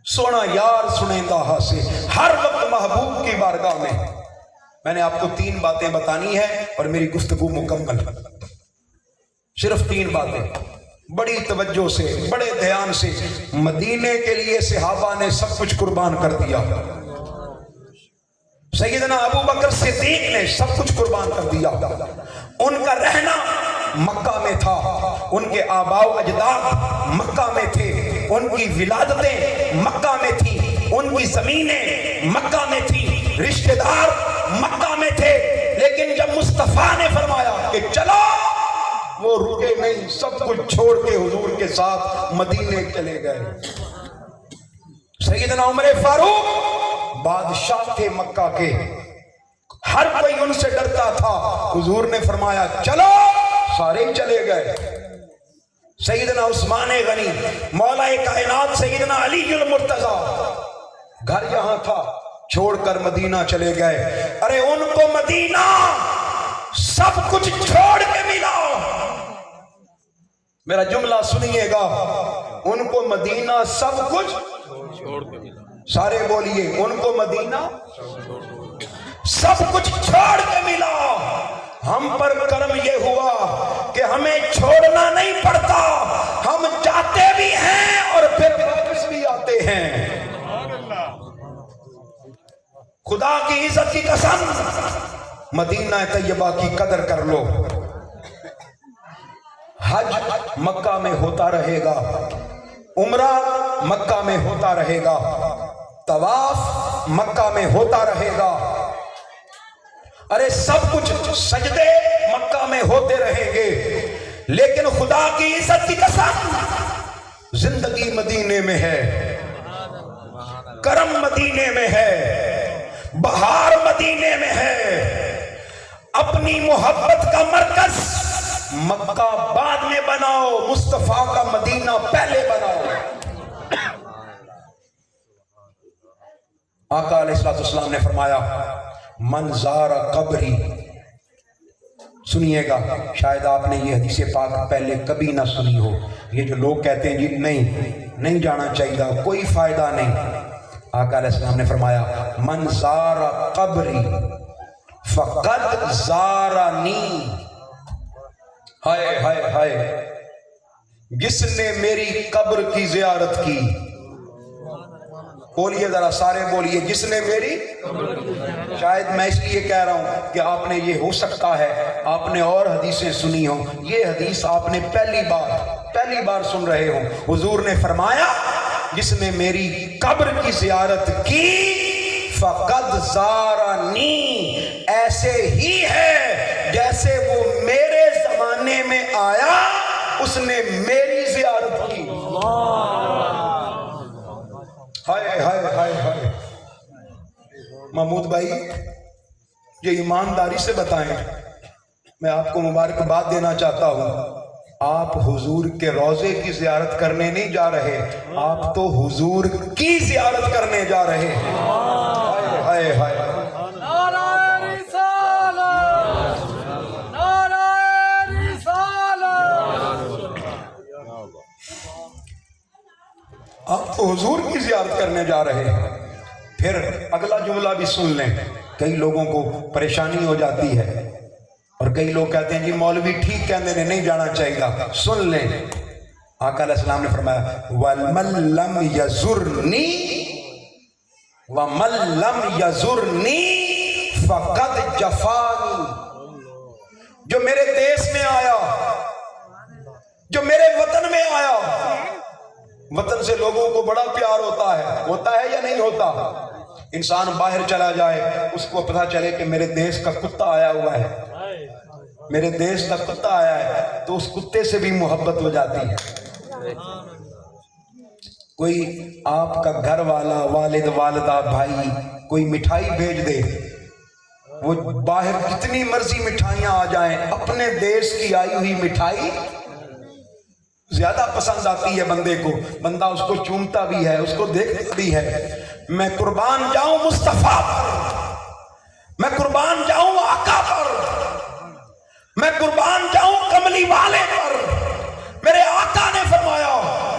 सोना यार सुनेंदा हासे। हर वक्त महबूब की बारगाह में मैंने आपको 3 बातें बतानी है और मेरी गुफ्तगू मुकम्मल, सिर्फ 3 बातें बड़ी तवज्जो से, बड़े ध्यान से। मदीने के लिए सहाबा ने सब कुछ कुर्बान कर दिया। सैयदना अबू बकर सिद्दीक ने सब कुछ कुर्बान कर दिया। उनका रहना मक्का में था, उनके आबाओ अजदाद मक्का में थे, उनकी विलादतें मक्का में थी, उनकी जमीनें मक्का में थी, रिश्तेदार मक्का में थे। लेकिन जब मुस्तफा ने फरमाया कि चलो, वो रुके नहीं, सब कुछ छोड़ के हुजूर के साथ मदीने चले गए। सैयदना उमर फारूक बादशाह थे मक्का के, हर कोई उनसे डरता था। हुजूर ने फरमाया चलो, सारे ही चले गए। सैयदना उस्मान गनी, मौलाए कायनात सैयदना अलीजुल मुर्तजा, घर यहां था, छोड़कर मदीना चले गए। अरे उनको मदीना सब कुछ छोड़ के मिला। मेरा जुमला सुनिएगा, उनको मदीना सब कुछ छोड़ के मिला। सारे बोलिए, उनको मदीना सब कुछ छोड़ के मिला। हम पर कर्म ये हुआ कि हमें छोड़ना नहीं पड़ता, हम जाते भी हैं और फिर वापस भी आते हैं। खुदा की इज्जत की कसम, मदीना तैयबा की कदर कर लो। हज मक्का में होता रहेगा, उम्रा मक्का में होता रहेगा, तवाफ मक्का में होता रहेगा। अरे सब कुछ सजदे मक्का में होते रहेंगे, लेकिन खुदा की इज्जत की कसम, जिंदगी मदीने में है, करम मदीने में है, बहार मदीने में है। अपनी मोहब्बत का मरकज मक्का बाद में बनाओ, मुस्तफा का मदीना पहले बनाओ। आका अलैहिस्सलाम ने फरमाया मंज़ारा कब्री, सुनिएगा, शायद आपने ये हदीस पाक पहले कभी ना सुनी हो। ये जो लोग कहते हैं जी नहीं जाना चाहिए, कोई फायदा नहीं। आका अलैहिस्सलाम ने फरमाया मंज़ारा कब्री फ़क़द ज़ारानी। हाय हाय हाय, जिसने मेरी कब्र की ज़ियारत की, बोलिए जरा, सारे बोलिए, जिसने मेरी। शायद मैं इसलिए कह रहा हूं कि आपने, ये हो सकता है आपने और हदीसें सुनी हो, ये हदीस आपने पहली बार सुन रहे हो। हुजूर ने फरमाया जिसने मेरी कब्र की ज़ियारत की फ़क़द ज़ारानी, ऐसे ही है जैसे वो मेरे जमाने में आया, उसने मेरी ज़ियारत की। हाय हाय हाय हाय। महमूद भाई, ये ईमानदारी से बताएं, मैं आपको मुबारकबाद देना चाहता हूं। आप हुजूर के रोजे की जियारत करने नहीं जा रहे, आप तो हुजूर की जियारत करने जा रहे हैं। हाय हाय हाय। आप तो हुजूर की जियारत करने जा रहे हैं। फिर अगला जुमला भी सुन लें, कई लोगों को परेशानी हो जाती है और कई लोग कहते हैं जी मौलवी ठीक कहते हैं, नहीं जाना चाहिए। सुन लें, आका अलैहिस्सलाम ने फरमाया वमल्लम यजुरनी वमल्लम यजुरनी फकद जफानी। जो मेरे देश में आया, जो मेरे वतन में आया, वतन से लोगों को बड़ा प्यार होता है या नहीं होता? इंसान बाहर चला जाए, उसको पता चले कि मेरे देश का कुत्ता आया हुआ है, मेरे देश का कुत्ता आया है, तो उस कुत्ते से भी मोहब्बत हो जाती है। कोई आपका घर वाला, वालिद वालिदा, भाई कोई मिठाई भेज दे, वो बाहर कितनी मर्जी मिठाइयां आ जाएं, अपने देश की आई हुई मिठाई ज्यादा पसंद आती है बंदे को। बंदा उसको चूमता भी है, उसको देखता भी है। मैं कुर्बान जाऊं मुस्तफा पर, मैं कुर्बान जाऊं आका पर, मैं कुर्बान जाऊं कमली वाले पर। मेरे आका ने फरमाया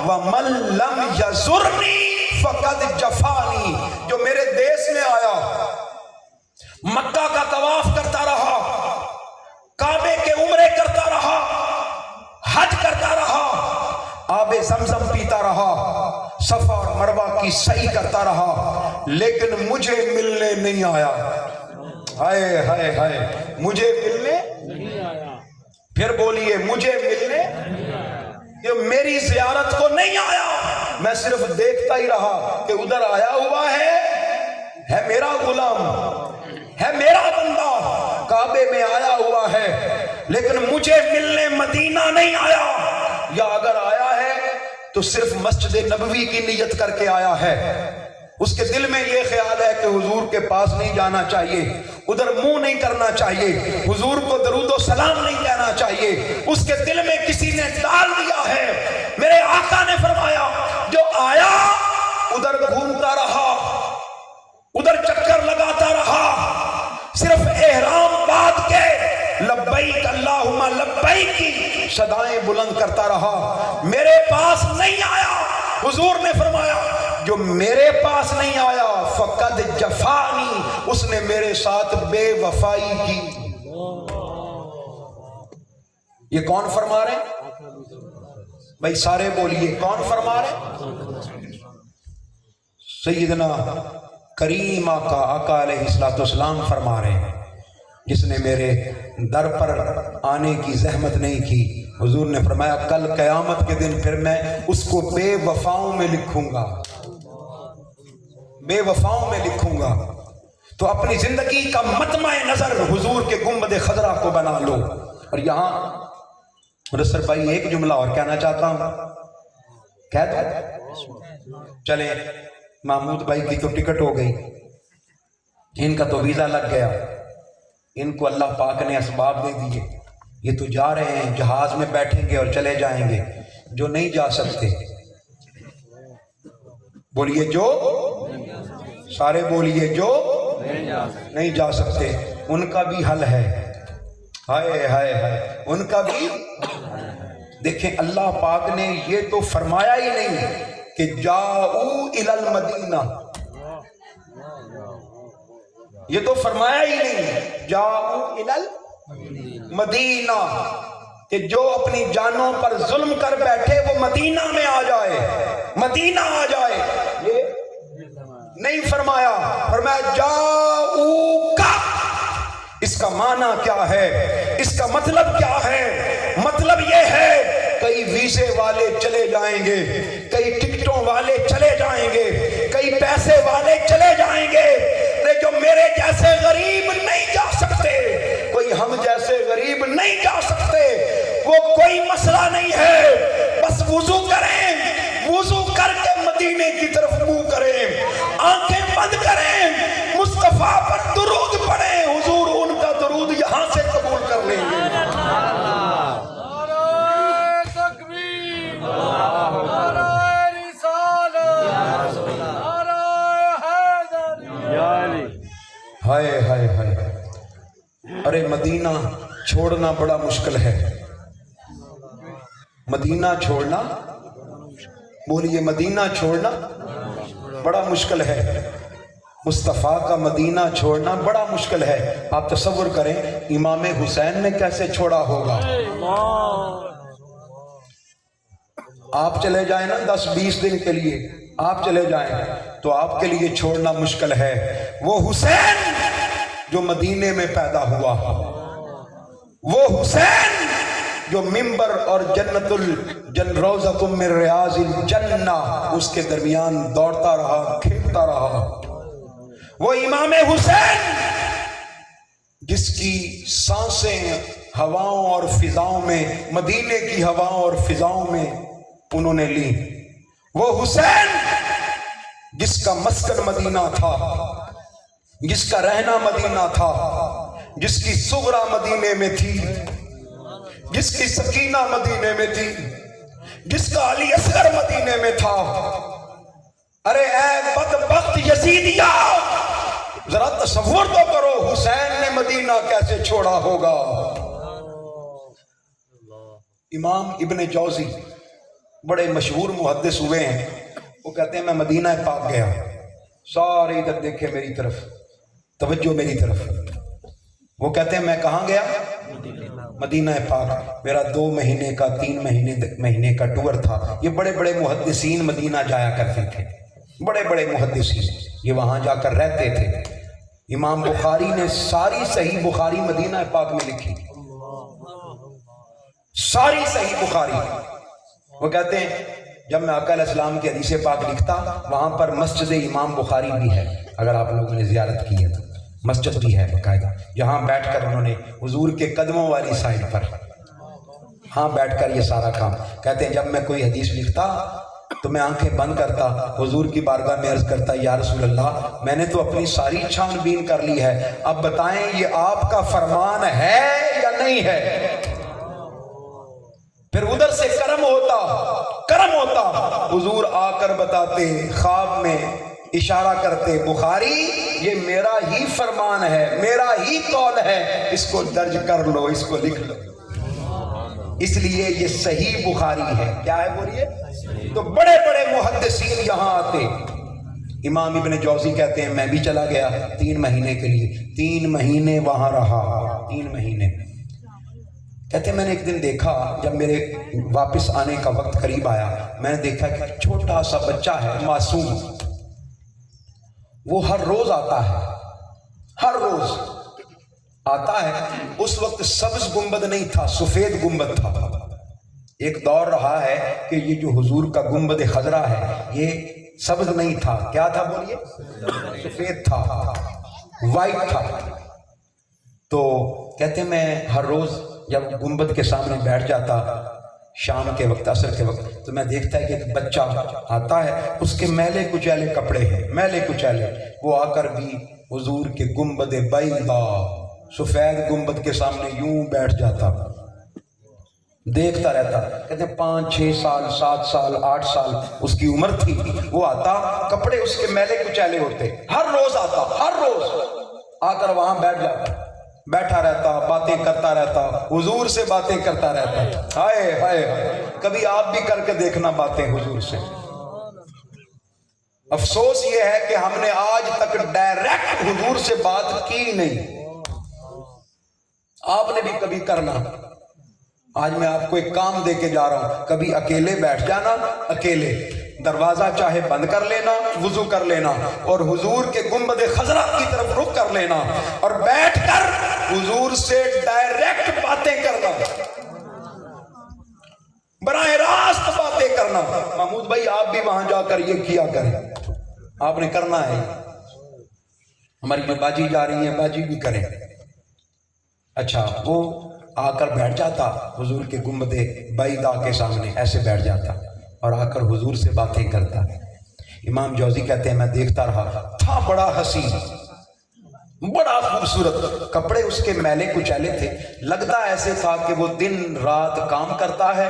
वमन लम यजुरनी फकद जफानी। जो मेरे देश में आया, मक्का का तवाफ करता रहा, काबे के उम्रे करता रहा, हज करता रहा, आबे ज़मज़म पीता रहा, सफा और मरवा की सही करता रहा, लेकिन मुझे मिलने नहीं आया। हाय हाय हाय, मुझे मिलने नहीं आया। फिर बोलिए मुझे मिलने, ये मेरी ज़ियारत को नहीं आया। मैं सिर्फ देखता ही रहा कि उधर आया हुआ है मेरा गुलाम, है मेरा बंदा, काबे में आया हुआ है, लेकिन मुझे मिलने मदीना नहीं आया। या अगर आया है तो सिर्फ मस्जिद नबवी की नियत करके आया है। उसके दिल में ये ख्याल है कि हुजूर के पास नहीं जाना चाहिए, उधर मुंह नहीं करना चाहिए, हुजूर को दरूदो सलाम नहीं कहना चाहिए। उसके दिल में किसी ने डाल दिया है। मेरे आका ने फरमाया जो आया उधर घूमता रहा, उधर चक्कर लगाता रहा, सिर्फ एहराम बांध के लब्बैक अल्लाहुम्मा लब्बैक की सदाएं बुलंद करता रहा, मेरे पास नहीं आया। हुजूर ने फरमाया जो मेरे पास नहीं आया फकद जफानी, उसने मेरे साथ बेवफाई की। ये कौन फरमा रहे भाई? सारे बोलिए कौन फरमा रहे? सैयदना करीम आका अलैहिस्सलाम फरमा रहे हैं, जिसने मेरे दर पर आने की जहमत नहीं की। हुजूर ने फरमाया कल क़यामत के दिन फिर मैं उसको बेवफाओं में लिखूंगा, बेवफाओं में लिखूंगा। तो अपनी जिंदगी का मतमाए नजर हुजूर के गुंबद खजरा को बना लो। और यहाँ मुदस्सिर भाई एक जुमला और कहना चाहता हूं, कह दो। चले, महमूद भाई की तो टिकट हो गई, इनका तो वीजा लग गया, इनको अल्लाह पाक ने असबाब दे दिए, ये तो जा रहे हैं, जहाज में बैठेंगे और चले जाएंगे। जो नहीं जा सकते बोलिए, जो सारे बोलिए, जो नहीं जा सकते उनका भी हल है। हाय हाय हाय, उनका भी। देखें अल्लाह पाक ने ये तो फरमाया ही नहीं कि जाऊ इलल मदीना, ये तो फरमाया ही नहीं जाऊ इलल मदीना कि जो अपनी जानों पर जुल्म कर बैठे वो मदीना में आ जाए, मदीना आ जाए। ये नहीं फरमाया, फरमाया जाऊ का। इसका माना क्या है, इसका मतलब क्या है? मतलब ये है कई वीजे वाले चले जाएंगे, कई टिकटों वाले चले जाएंगे, कई पैसे वाले चले जाएंगे, जो मेरे जैसे गरीब नहीं जा सकते, कोई हम जैसे गरीब नहीं जा सकते। वो कोई मसला नहीं है, बस वुजू करें, वुजू करके मदीने की तरफ मुंह करें, आंखें बंद करें, मुस्तफा पर दुरूद पढ़ें, हुजूर उनका दुरूद यहां से कबूल कर लेंगे। हाय हाय हाय, अरे मदीना छोड़ना बड़ा मुश्किल है, मदीना छोड़ना, बोलिए मदीना छोड़ना बड़ा मुश्किल है, मुस्तफ़ा का मदीना छोड़ना बड़ा मुश्किल है। आप तसव्वुर करें इमाम हुसैन ने कैसे छोड़ा होगा। آپ چلے جائیں نا 10-20 دن کے لیے آپ چلے جائیں تو آپ کے لیے چھوڑنا مشکل ہے وہ حسین جو مدینے میں پیدا ہوا، وہ حسین جو ممبر اور روضۃ من ریاض الجنہ اس کے درمیان دوڑتا رہا، کھیلتا رہا، وہ امام حسین جس کی سانسیں ہواؤں اور فضاؤں میں، مدینے کی ہواؤں اور فضاؤں میں انہوں نے لی، وہ حسین جس کا مسکن مدینہ تھا، جس کا رہنا مدینہ تھا، جس کی صغرا مدینے میں تھی، جس کی سکینہ مدینے میں تھی، جس کا علی اصغر مدینے میں تھا۔ ارے اے بدبخت یزیدیہ، ذرا تصور تو کرو حسین نے مدینہ کیسے چھوڑا ہوگا۔ امام ابن جوزی بڑے مشہور محدث ہوئے ہیں، وہ کہتے ہیں میں مدینہ پاک گیا، سارے ادھر دیکھے میری طرف، توجہ میری طرف، وہ کہتے ہیں میں کہاں گیا؟ مدینہ پاک، میرا 2 مہینے کا 3 مہینے کا ٹور تھا۔ یہ بڑے بڑے محدثین مدینہ جایا کرتے تھے، بڑے بڑے محدثین یہ وہاں جا کر رہتے تھے۔ امام بخاری نے ساری صحیح بخاری مدینہ پاک میں لکھی، ساری صحیح بخاری۔ وہ کہتے ہیں جب میں آقا علیہ السلام کی حدیث پاک لکھتا، وہاں پر مسجد امام بخاری بھی ہے، اگر آپ لوگوں نے زیارت کی ہے تو مسجد بھی ہے باقاعدہ، جہاں بیٹھ کر انہوں نے حضور کے قدموں والی سائڈ پر ہاں بیٹھ کر یہ سارا کام۔ کہتے ہیں جب میں کوئی حدیث لکھتا تو میں آنکھیں بند کرتا، حضور کی بارگاہ میں عرض کرتا یا رسول اللہ میں نے تو اپنی ساری چھان بین کر لی ہے، اب بتائیں یہ آپ کا فرمان ہے یا نہیں ہے؟ پھر ادھر سے کرم ہوتا، حضور آ کر بتاتے، خواب میں اشارہ کرتے، بخاری یہ میرا ہی فرمان ہے، میرا ہی قول ہے، اس کو درج کر لو، اس کو لکھ لو، اس لیے یہ صحیح بخاری ہے۔ کیا ہے بولیے؟ تو بڑے بڑے محدثین یہاں آتے۔ امام ابن جوزی کہتے ہیں میں بھی چلا گیا 3 مہینے کے لیے، 3 مہینے وہاں رہا، 3 مہینے۔ کہتے ہیں میں نے ایک دن دیکھا، جب میرے واپس آنے کا وقت قریب آیا، میں نے دیکھا کہ چھوٹا سا بچہ ہے، معصوم، وہ ہر روز آتا ہے، ہر روز آتا ہے۔ اس وقت سبز گنبد نہیں تھا، سفید گنبد تھا۔ ایک دور رہا ہے کہ یہ جو حضور کا گنبد خضرا ہے یہ سبز نہیں تھا، کیا تھا بولیے؟ سفید تھا، وائٹ تھا۔ تو کہتے ہیں میں ہر روز جب گنبد کے سامنے بیٹھ جاتا شام کے وقت، عصر کے وقت، تو میں دیکھتا ہے کہ ایک بچہ آتا ہے، اس کے میلے کچیلے کپڑے ہیں، میلے کچیلے، وہ آ کر بھی حضور کے گنبد بیضا، سفید گنبد کے سامنے یوں بیٹھ جاتا، دیکھتا رہتا۔ کہتے ہیں 5 6 سال 7 سال 8 سال اس کی عمر تھی، وہ آتا، کپڑے اس کے میلے کچیلے ہوتے، ہر روز آتا، ہر روز آ کر وہاں بیٹھ جاتا، بیٹھا رہتا، باتیں کرتا رہتا، حضور سے باتیں کرتا رہتا۔ ہائے ہائے، کبھی آپ بھی کر کے دیکھنا باتیں حضور سے۔ افسوس یہ ہے کہ ہم نے آج تک ڈائریکٹ حضور سے بات کی نہیں، آپ نے بھی کبھی کرنا۔ آج میں آپ کو ایک کام دے کے جا رہا ہوں، کبھی اکیلے بیٹھ جانا، اکیلے دروازہ چاہے بند کر لینا، وضو کر لینا اور حضور کے گنبد خضرا کی طرف رخ کر لینا اور بیٹھ کر حضور سے ڈائریکٹ باتیں کرنا، براہ راست باتیں کرنا۔ محمود بھائی آپ بھی وہاں جا کر یہ کیا کریں، آپ نے کرنا ہے۔ ہماری جو باجی جا رہی ہیں باجی بھی کریں۔ اچھا، وہ آ کر بیٹھ جاتا حضور کے گنبد بیضا کے سامنے، ایسے بیٹھ جاتا اور آ کر حضور سے باتیں کرتا۔ امام جوزی کہتے ہیں میں دیکھتا رہا، تھا بڑا حسین، بڑا خوبصورت، کپڑے اس کے میلے کچیلے تھے، لگتا ایسے تھا کہ وہ دن رات کام کرتا ہے،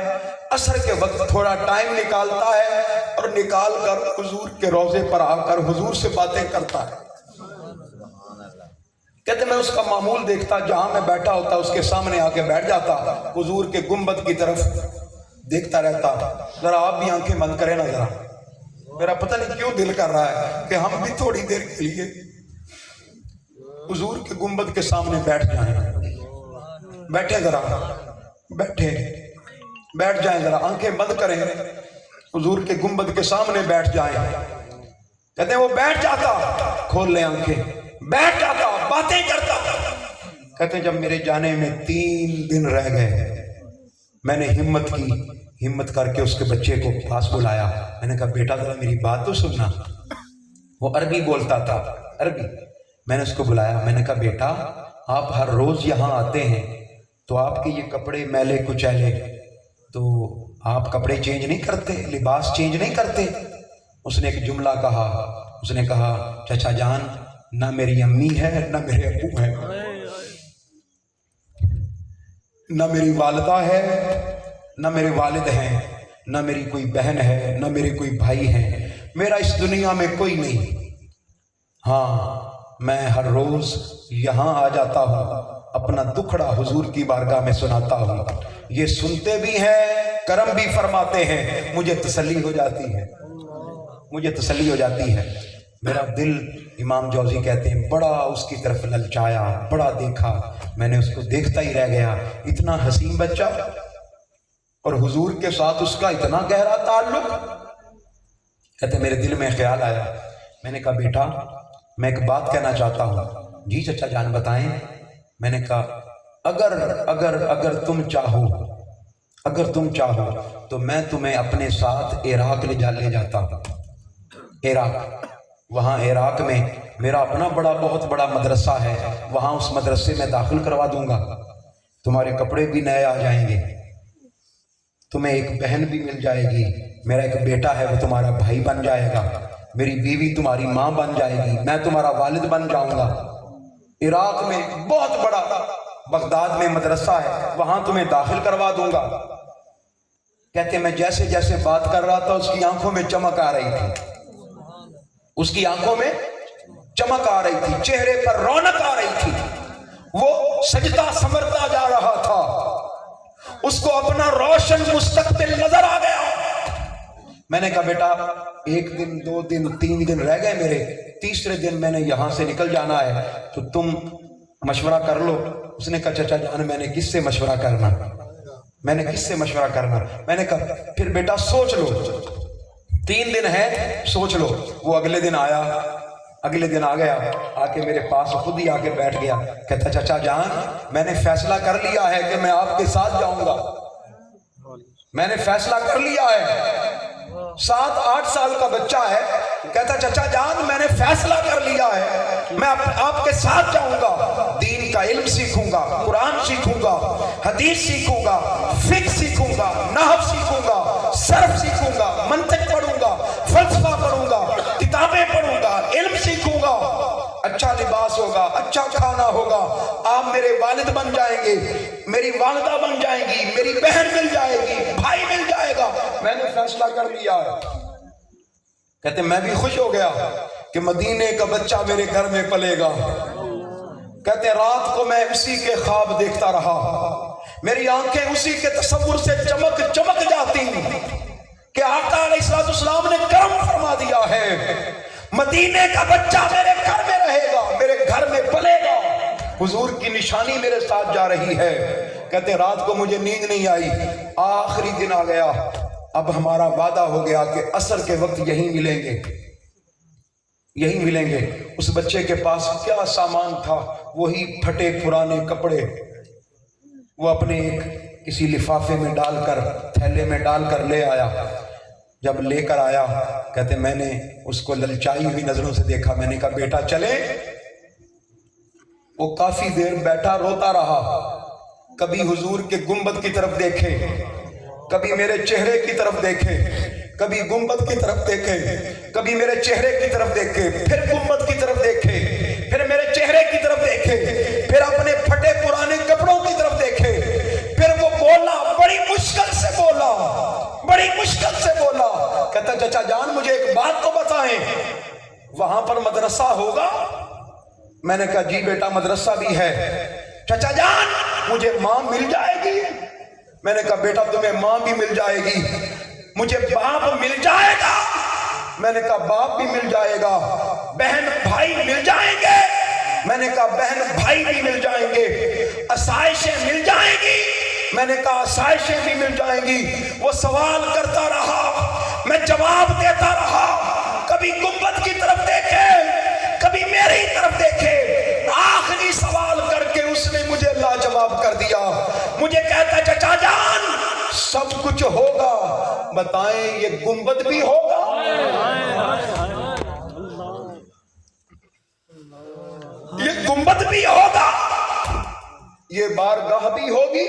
عصر کے وقت تھوڑا ٹائم نکالتا ہے اور نکال کر حضور کے روضے پر آ کر حضور سے باتیں کرتا ہے۔ کہتے میں اس کا معمول دیکھتا، جہاں میں بیٹھا ہوتا اس کے سامنے آ کے بیٹھ جاتا، حضور کے گنبد کی طرف دیکھتا رہتا۔ ذرا آپ بھی آنکھیں بند کریں نا، ذرا میرا پتہ نہیں کیوں دل کر رہا ہے کہ ہم بھی تھوڑی دیر کے لیے حضور کے گنبد کے سامنے بیٹھ جائیں۔ بیٹھے ذرا، بیٹھ جائیں، ذرا آنکھیں بند کریں हुजूर के गुंबद के सामने बैठ जाएं। कहते हैं वो बैठ जाता, खोल ले आंखें, बैठ जाता, बातें करता। कहते हैं जब मेरे जाने में 3 दिन रह गए, मैंने हिम्मत करके उसके बच्चे को पास बुलाया। मैंने कहा बेटा जरा मेरी बात तो सुनना। वो अरबी बोलता था, अरबी। मैंने उसको बुलाया, मैंने कहा बेटा आप हर रोज यहाँ आते हैं तो आपके ये कपड़े मैले कुचैले, तो आप कपड़े चेंज नहीं करते, लिबास चेंज नहीं करते? उसने एक जुमला कहा, उसने कहा चाचा जान ना मेरी अम्मी है ना मेरे अब्बू है, ना मेरी वालिदा है ना मेरे वालिद हैं, ना मेरी कोई बहन है ना मेरे कोई भाई है, मेरा इस दुनिया में कोई नहीं। हाँ मैं हर रोज यहाँ आ जाता हूँ, अपना दुखड़ा हुजूर की बारगाह में सुनाता हूँ। ये सुनते भी हैं, करम भी फरमाते हैं, मुझे तसल्ली हो जाती है, मुझे तसल्ली हो जाती है। मेरा दिल, इमाम जौजी कहते हैं, बड़ा उसकी तरफ ललचाया, बड़ा देखा, मैंने उसको देखता ही रह गया। इतना हसीन बच्चा और हुजूर के साथ उसका इतना गहरा ताल्लुक। कहते मेरे दिल में ख्याल आया, मैंने कहा बेटा मैं एक बात कहना चाहता हूँ। जी चचा जान बताएं। मैंने कहा अगर अगर अगर तुम चाहो तो मैं तुम्हें अपने साथ इराक ले जाता हूँ। इराक, वहाँ इराक में मेरा अपना बहुत बड़ा मदरसा है, वहाँ उस मदरसे में दाखिल करवा दूंगा, तुम्हारे कपड़े भी नए आ जाएंगे, तुम्हें एक बहन भी मिल जाएगी, मेरा एक बेटा है वो तुम्हारा भाई बन जाएगा, मेरी बीवी तुम्हारी माँ बन जाएगी, मैं तुम्हारा वालिद बन जाऊंगा। इराक में बहुत बड़ा, बगदाद में मदरसा है, वहां तुम्हें दाखिल करवा दूंगा। कहते मैं जैसे जैसे बात कर रहा था उसकी आंखों में चमक आ रही थी, उसकी आंखों में चमक आ रही थी, चेहरे पर रौनक आ रही थी, वो सजदा समरता जा रहा था, उसको अपना रोशन मुस्तकबिल नजर आ गया। मैंने कहा बेटा 1 दिन 2 दिन 3 दिन रह गए मेरे, तीसरे दिन मैंने यहां से निकल जाना है, तो तुम मशवरा कर लो। उसने कहा चचा जान मैंने किससे मशवरा करना, मैंने किससे मशवरा करना। मैंने कहा फिर बेटा सोच लो, 3 दिन है, सोच लो। वो अगले दिन आया, अगले दिन आ गया, आके मेरे पास खुद ही आके बैठ गया। कहता चाचा जान मैंने फैसला कर लिया है कि मैं आपके साथ जाऊंगा, मैंने फैसला कर लिया है। 7-8 साल का बच्चा है, कहता चाचा जान मैंने फैसला कर लिया है, मैं आपके साथ जाऊंगा, दीन का इल्म सीखूंगा, कुरान सीखूंगा, हदीस सीखूंगा, फिक्र सीखूंगा, नहव सीखूंगा, सर्फ सीखूंगा, मंतिक पढ़ूंगा, फलसफा पढ़ूंगा, किताबें पढ़ूंगा, इल्म सीखूंगा, अच्छा लिबास होगा, अच्छा खाना होगा, आप मेरे वालिद बन जाएंगे, मेरी वालिदा बन जाएंगी, मेरी बहन मिल जाएगी, भाई मिल जाएगा, मैंने फैसला कर लिया है। कहते मैं भी खुश हो गया कि मदीने का बच्चा मेरे घर में पलेगा। कहते रात को मैं उसी के ख्वाब देखता रहा, मेरी आंखें उसी के तसव्वुर से चमक चमक जाती कि आका अलैहिस्सलाम ने करम फरमा दिया है, मदीने का बच्चा मेरे घर में रहेगा, मेरे घर में पलेगा, हुजूर की निशानी मेरे साथ जा रही है। कहते रात को मुझे नींद नहीं आई, आखिरी दिन आ गया, अब हमारा वादा हो गया कि असर के वक्त यहीं मिलेंगे, यहीं मिलेंगे। उस बच्चे के पास क्या सामान था, वही फटे पुराने कपड़े, वो अपने एक किसी लिफाफे में डालकर, थैले में डालकर ले आया। जब लेकर आया, कहते मैंने उसको ललचाई हुई नजरों से देखा, मैंने कहा बेटा चले। वो काफी देर बैठा रोता रहा, कभी हुजूर के गुंबद की तरफ देखे, कभी मेरे चेहरे की तरफ देखे, कभी गुंबद की तरफ देखे, कभी मेरे चेहरे की तरफ देखे, फिर गुंबद की तरफ देखे, फिर मेरे चेहरे की तरफ देखे, फिर अपने फटे पुराने कपड़ों की तरफ देखे, फिर वो बोला, बड़ी मुश्किल से बोला, बड़ी मुश्किल से बोला। कहता चाचा जान मुझे एक बात तो बताएं, वहां पर मदरसा होगा? मैंने कहा जी बेटा मदरसा भी है। चाचा जान मुझे माँ मिल जाएगी? मैंने कहा बेटा तुम्हें माँ भी मिल जाएगी, मुझे बाप मिल जाएगा? मैंने कहा बाप भी मिल जाएगा, बहन भाई मिल जाएंगे? मैंने कहा बहन भाई भी मिल जाएंगे, आसाइशें मिल जाएंगी? मैंने कहा आसाइशें भी मिल जाएंगी। वो सवाल करता रहा, मैं खिताब कर दिया। मुझे कहता चचा जान सब कुछ होगा, बताएं ये गुंबद भी होगा? ये गुंबद भी होगा, ये बारगाह भी होगी,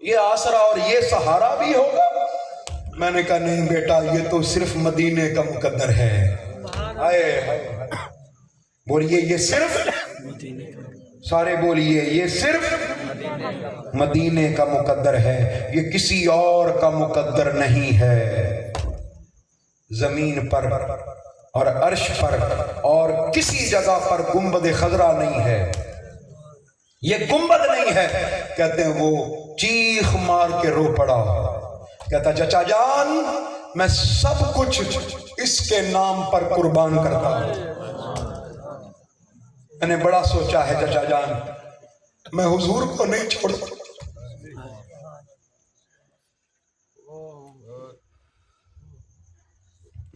ये आसरा और ये सहारा भी होगा? मैंने कहा नहीं बेटा, ये तो सिर्फ मदीने का मुकद्दर है। आए बोलिए ये सिर्फ, सारे बोलिए ये सिर्फ मदीने का मुकद्दर है, ये किसी और का मुकद्दर नहीं है। जमीन पर और अर्श पर और किसी जगह पर गुंबद खजरा नहीं है, ये गुंबद नहीं है। कहते हैं वो चीख मार के रो पड़ा, कहता चचा जान मैं सब कुछ इसके नाम पर कुर्बान करता हूं। मैंने बड़ा सोचा है चचा जान, मैं हुजूर को नहीं छोड़ सकता,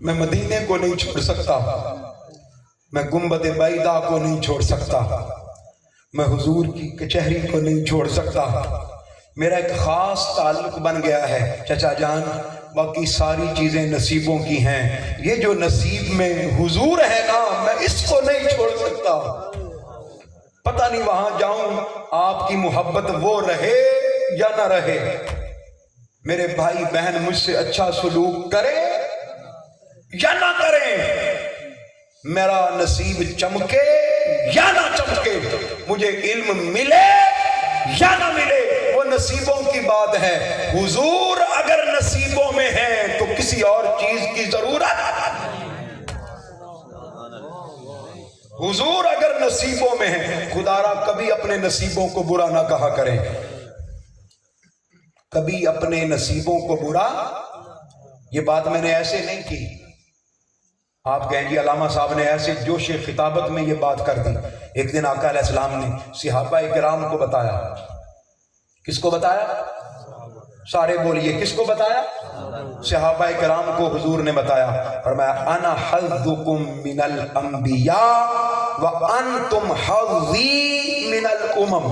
मैं मदीने को नहीं छोड़ सकता, मैं गुंबद बैदा को नहीं छोड़ सकता, मैं हुजूर की कचहरी को नहीं छोड़ सकता। मेरा एक खास ताल्लुक बन गया है चचा जान, बाकी सारी चीजें नसीबों की हैं, ये जो नसीब में हुजूर है ना, मैं इसको नहीं छोड़ सकता। पता नहीं वहां जाऊं आपकी मोहब्बत वो रहे या ना रहे, मेरे भाई बहन मुझसे अच्छा सलूक करे या ना करे, मेरा नसीब चमके या ना चमके, मुझे इल्म मिले या ना मिले, वो नसीबों की बात है। हुजूर अगर नसीबों में है तो किसी और चीज की जरूरत, हुजूर अगर नसीबों में है, खुदारा कभी अपने नसीबों को बुरा ना कहा करें, कभी अपने नसीबों को बुरा, ये बात मैंने ऐसे नहीं की, आप कहेंगे अलामा साहब ने ऐसे जोश खिताबत में ये बात कर दी। एक दिन आका अलैहिस्सलाम ने सहाबा किराम को बताया, किसको बताया? सारे बोलिए किसको बताया? सहाबा किराम को हुजूर ने बताया, फरमाया अना हज़्ज़ुकुम मिनल अंबिया व अंतुम हज़्ज़ी मिनल उमम।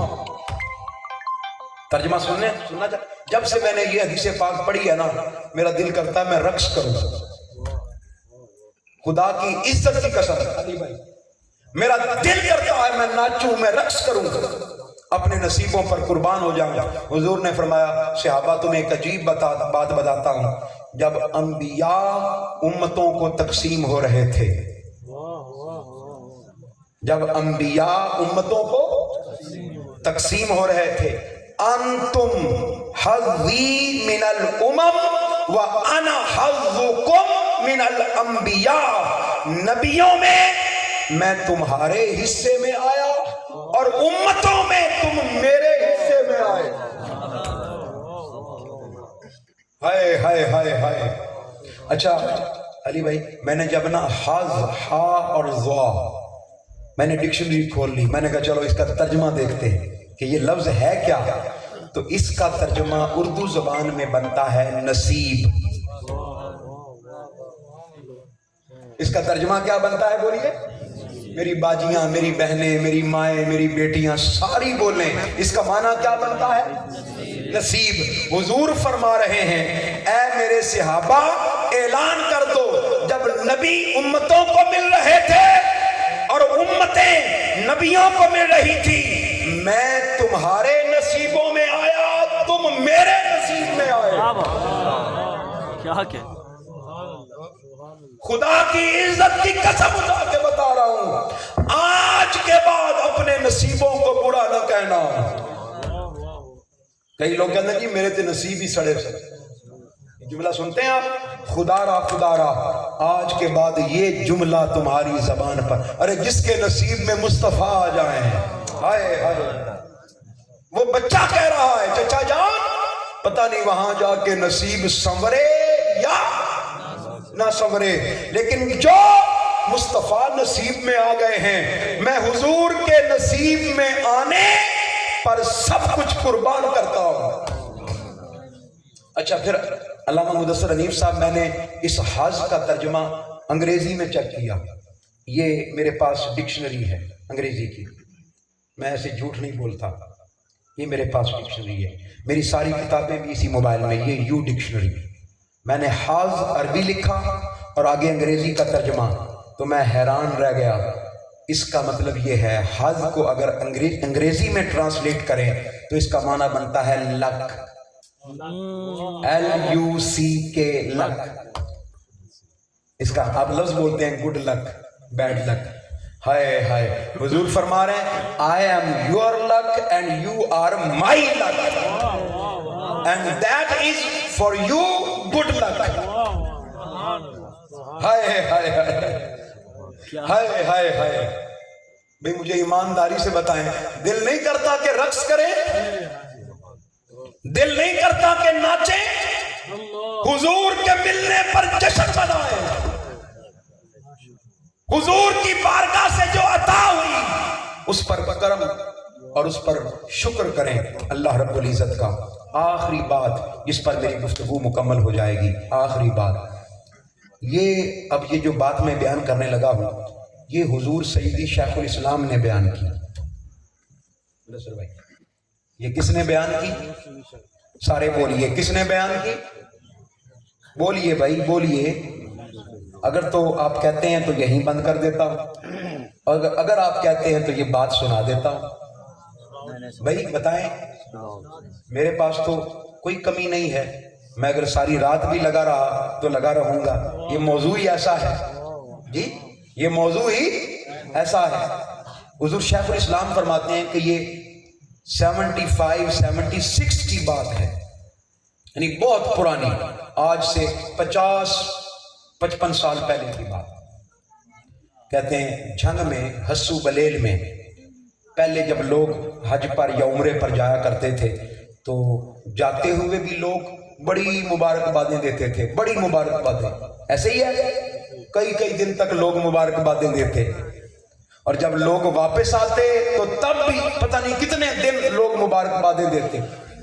तर्जुमा सुनना। जब से मैंने ये हदीस पाक पढ़ी है ना, मेरा दिल करता है मैं रक्स करूं, खुदा की इज्जत की कसम अली भाई, मेरा दिल करता है मैं नाचूं, मैं रक्स करूं, अपने नसीबों पर कुर्बान हो जाऊंगा। हुजूर ने फरमाया सहाबा तुम्हें एक अजीब बात बताता हूं, जब अंबिया उम्मतों को तकसीम हो रहे थे, जब अंबिया उम्मतों को तकसीम हो रहे थे, अंतुम हज़्ज़ी मिनल उमम व अना हज़्ज़ुकुम मिनल अंबिया, नबियों में मैं तुम्हारे हिस्से में आया और उम्मतों में तुम मेरे हिस्से में आए। हाय हाय हाय हाय। अच्छा अली भाई, मैंने जब ना हा और ज़ा मैंने डिक्शनरी खोल ली, मैंने कहा चलो इसका तर्जुमा देखते हैं कि ये लफ्ज है क्या। तो इसका तर्जुमा उर्दू जुबान में बनता है नसीब। इसका तर्जुमा क्या बनता है बोलिए? मेरी बाजियां, मेरी बहनें, मेरी माएँ, मेरी बेटियां सारी बोलें, इसका माना क्या बनता है? नसीब। हुजूर फरमा रहे हैं ऐ मेरे सहाबा ऐलान कर दो, जब नबी उम्मतों को मिल रहे थे और उम्मतें नबियों को मिल रही थी, मैं तुम्हारे नसीबों में आया, तुम मेरे नसीब में आए। क्या खुदा की इज्जत की कसम उठा के बता रहा हूं, आज के बाद अपने नसीबों को बुरा न कहना। कई लोग कहते हैं कि मेरे तो नसीब ही सड़े से, जुमला सुनते हैं आप, खुदारा आज के बाद ये जुमला तुम्हारी जबान पर, अरे जिसके नसीब में मुस्तफा आ जाए, हाय हाय, वो बच्चा कह रहा है चचा जान पता नहीं वहां जाके नसीब संवरे या ना संवरे, लेकिन जो मुस्तफा नसीब में आ गए हैं, मैं हुजूर के नसीब में आने पर सब कुछ कुर्बान करता हूं। अच्छा फिर अल्लामा मुदस्सिर हनीफ साहब, मैंने इस हज का तर्जुमा अंग्रेजी में चेक किया, ये मेरे पास डिक्शनरी है अंग्रेजी की, मैं ऐसे झूठ नहीं बोलता। ये मेरे पास डिक्शनरी है, मेरी सारी किताबें भी इसी मोबाइल में, ये यू डिक्शनरी। मैंने हाज अरबी लिखा और आगे अंग्रेजी का तर्जमा, तो मैं हैरान रह गया। इसका मतलब ये है, हज को अगर अंग्रेजी में ट्रांसलेट करें तो इसका माना बनता है लक, LUCK, लक। इसका आप लफ्ज बोलते हैं गुड लक, बैड लक। हाय हाय, हुजूर फरमा रहे हैं I am your luck and you are my luck and that is for you good luck. हाय हाय हाय हाय हाय। भाई मुझे ईमानदारी से बताएं, दिल नहीं करता कि रक्स करें, दिल नहीं करता कि नाचें, हुजूर के मिलने पर जश्न मनाएं, हुजूर की बारगाह से जो अता हुई उस पर करम और उस पर शुक्र करें अल्लाह रब्बुल इज्जत का। आखिरी बात जिस पर मेरी गुफ्तगू मुकम्मल हो जाएगी, आखिरी बात ये, अब ये जो बात मैं बयान करने लगा हूं, ये हुजूर सईदी शेखुल इस्लाम ने बयान की। भाई ये किसने बयान की? सारे बोलिए, किसने बयान की? बोलिए भाई बोलिए। अगर तो आप कहते हैं तो यहीं बंद कर देता हूं, और अगर आप कहते हैं तो ये बात सुना देता हूं। भाई बताएं, मेरे पास तो कोई कमी नहीं है, मैं अगर सारी रात भी लगा रहा तो लगा रहूंगा। ये मौजू ही ऐसा है जी, ये मौजू ही ऐसा है। हुजूर शेखुल इस्लाम फरमाते हैं कि ये 75-76 की बात है, यानी बहुत पुरानी, आज से 50-55 साल पहले की बात। कहते हैं झंग में, हस्सू बलेल में, पहले जब लोग हज पर या उम्रे पर जाया करते थे तो जाते हुए भी लोग बड़ी मुबारकबादें देते थे, बड़ी मुबारकबादें। ऐसे ही है, कई कई दिन तक लोग मुबारकबादें देते, और जब लोग वापस आते तो तब भी पता नहीं कितने दिन लोग मुबारकबादें देते।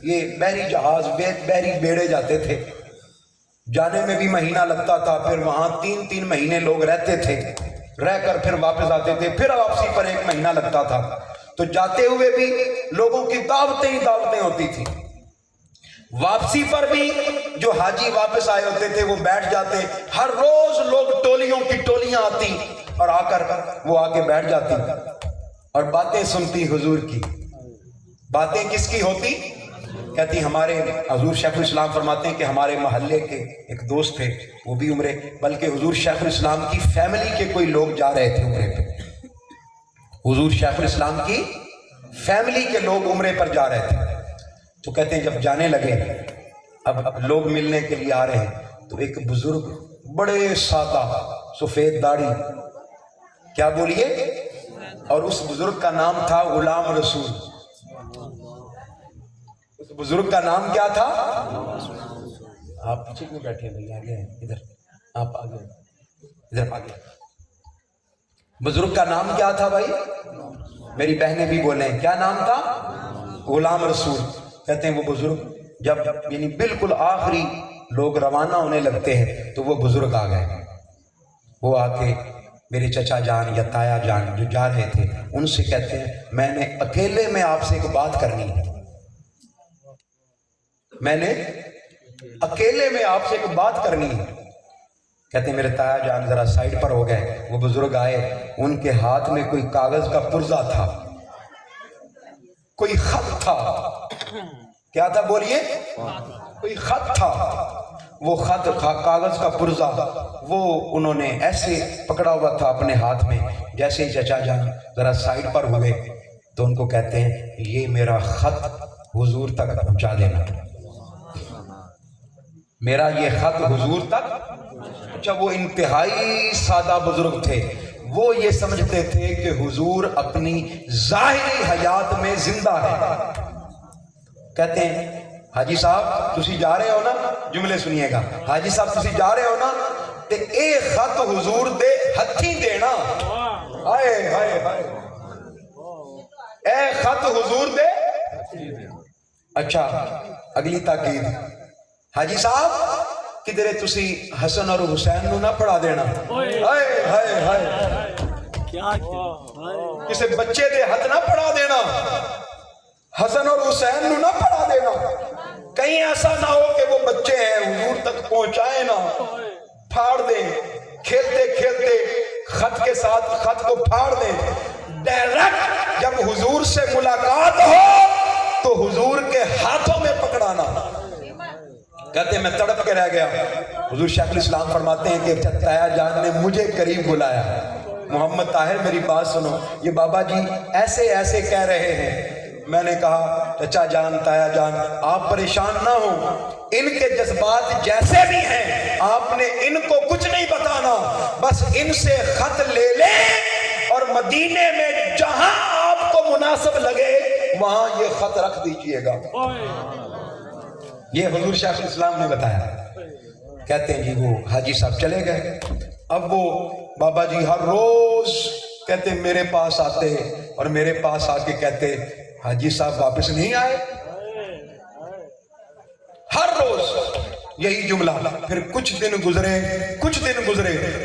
ये बहरी जहाज, बहरी बेड़े जाते थे, जाने में भी महीना लगता था, फिर वहां 3-3 महीने लोग रहते थे, रहकर फिर वापस आते थे, फिर वापसी पर 1 महीना लगता था। तो जाते हुए भी लोगों की दावतें ही दावतें होती थी, वापसी पर भी जो हाजी वापस आए होते थे वो बैठ जाते। हर रोज लोग टोलियों की टोलियां आती और आकर वो आके बैठ जाती और बातें सुनती हुजूर की। बातें किसकी होती? कहती हमारे हुजूर शेखुल इस्लाम फरमाते हैं कि हमारे मोहल्ले के एक दोस्त थे, वो भी उम्रे, बल्कि हुजूर शेखुल इस्लाम की फैमिली के कोई लोग जा रहे थे उम्रे पे। हुजूर शेखुल इस्लाम की फैमिली के लोग उम्रे पर जा रहे थे। तो कहते हैं जब जाने लगे, अब लोग मिलने के लिए आ रहे हैं, तो एक बुजुर्ग, बड़े सादा, सफेद दाढ़ी, क्या बोलिए, और उस बुजुर्ग का नाम था गुलाम रसूल। उस बुजुर्ग का नाम क्या था? आप पीछे क्यों बैठे भाई? आगे हैं, इधर आप आगे, इधर आगे। बुजुर्ग का नाम क्या था भाई? मेरी बहनें भी बोले, क्या नाम था? गुलाम रसूल। कहते हैं वो बुजुर्ग जब यानी बिल्कुल आखिरी लोग रवाना होने लगते हैं तो वो बुजुर्ग आ गए। वो आके मेरे चचा जान या ताया जान जो जा रहे थे उनसे कहते हैं मैंने अकेले में आपसे एक बात करनी है, मैंने अकेले में आपसे एक बात करनी है। कहते हैं मेरे ताया जान जरा साइड पर हो गए। वो बुजुर्ग आए, उनके हाथ में कोई कागज का पुर्जा था, कोई खत था। क्या था बोलिए? कोई खत था। वो खत कागज का पुर्जा वो उन्होंने ऐसे पकड़ा हुआ था अपने हाथ में। जैसे ही चचा जान जरा साइड पर हुए तो उनको कहते हैं ये मेरा खत हुजूर तक पहुंचा देना, मेरा ये खत हुजूर तक। अच्छा, वो इंतहाई सादा बुजुर्ग थे, वो ये समझते थे कि हुजूर अपनी जाहिरी हयात में जिंदा है। कहते हैं हाजी साहब तुसी जा रहे हो ना, जुमले सुनिएगा, हाजी साहब तुसी जा रहे हो ना ते ए खत हुजूर दे हथी देना। हाय हाय हाय, ए खत हुजूर दे। अच्छा, अगली ताकीद, हाजी साहब किधरे तुसी हसन और हुसैन नू ना पढ़ा देना। हाय हाय हाय, किसी बच्चे दे हाथ ना पड़ा देना, हसन और हुसैन नू ना पड़ा देना। कहीं ऐसा ना हो कि वो बच्चे हैं हुजूर तक पहुंचाए ना, फाड़ दे, खेलते खेलते खत के साथ खत को फाड़ दे। डायरेक्ट जब हुजूर से मुलाकात हो तो हुजूर के हाथों में पकड़ाना। कहते मैं तड़प के रह गया। हुजूर शेखुल इस्लाम फरमाते हैं कि ताया जान ने मुझे करीब बुलाया, मोहम्मद ताहिर मेरी बात सुनो, ये बाबा जी ऐसे ऐसे कह रहे हैं। मैंने कहा चचा जान, ताया जान, आप परेशान ना हो, इनके जज्बात जैसे भी हैं आपने इनको कुछ नहीं बताना, बस इनसे खत ले ले और मदीने में जहां आपको मुनासिब लगे वहां ये खत रख दीजिएगा। ये हुजूर शेखुल इस्लाम ने बताया। कहते हैं जी वो हाजी साहब चले गए। अब वो बाबा जी हर रोज कहते मेरे पास आते और मेरे पास आके कहते हाजी साहब वापस नहीं आए, हर रोज यही जुमला। फिर कुछ दिन गुजरे,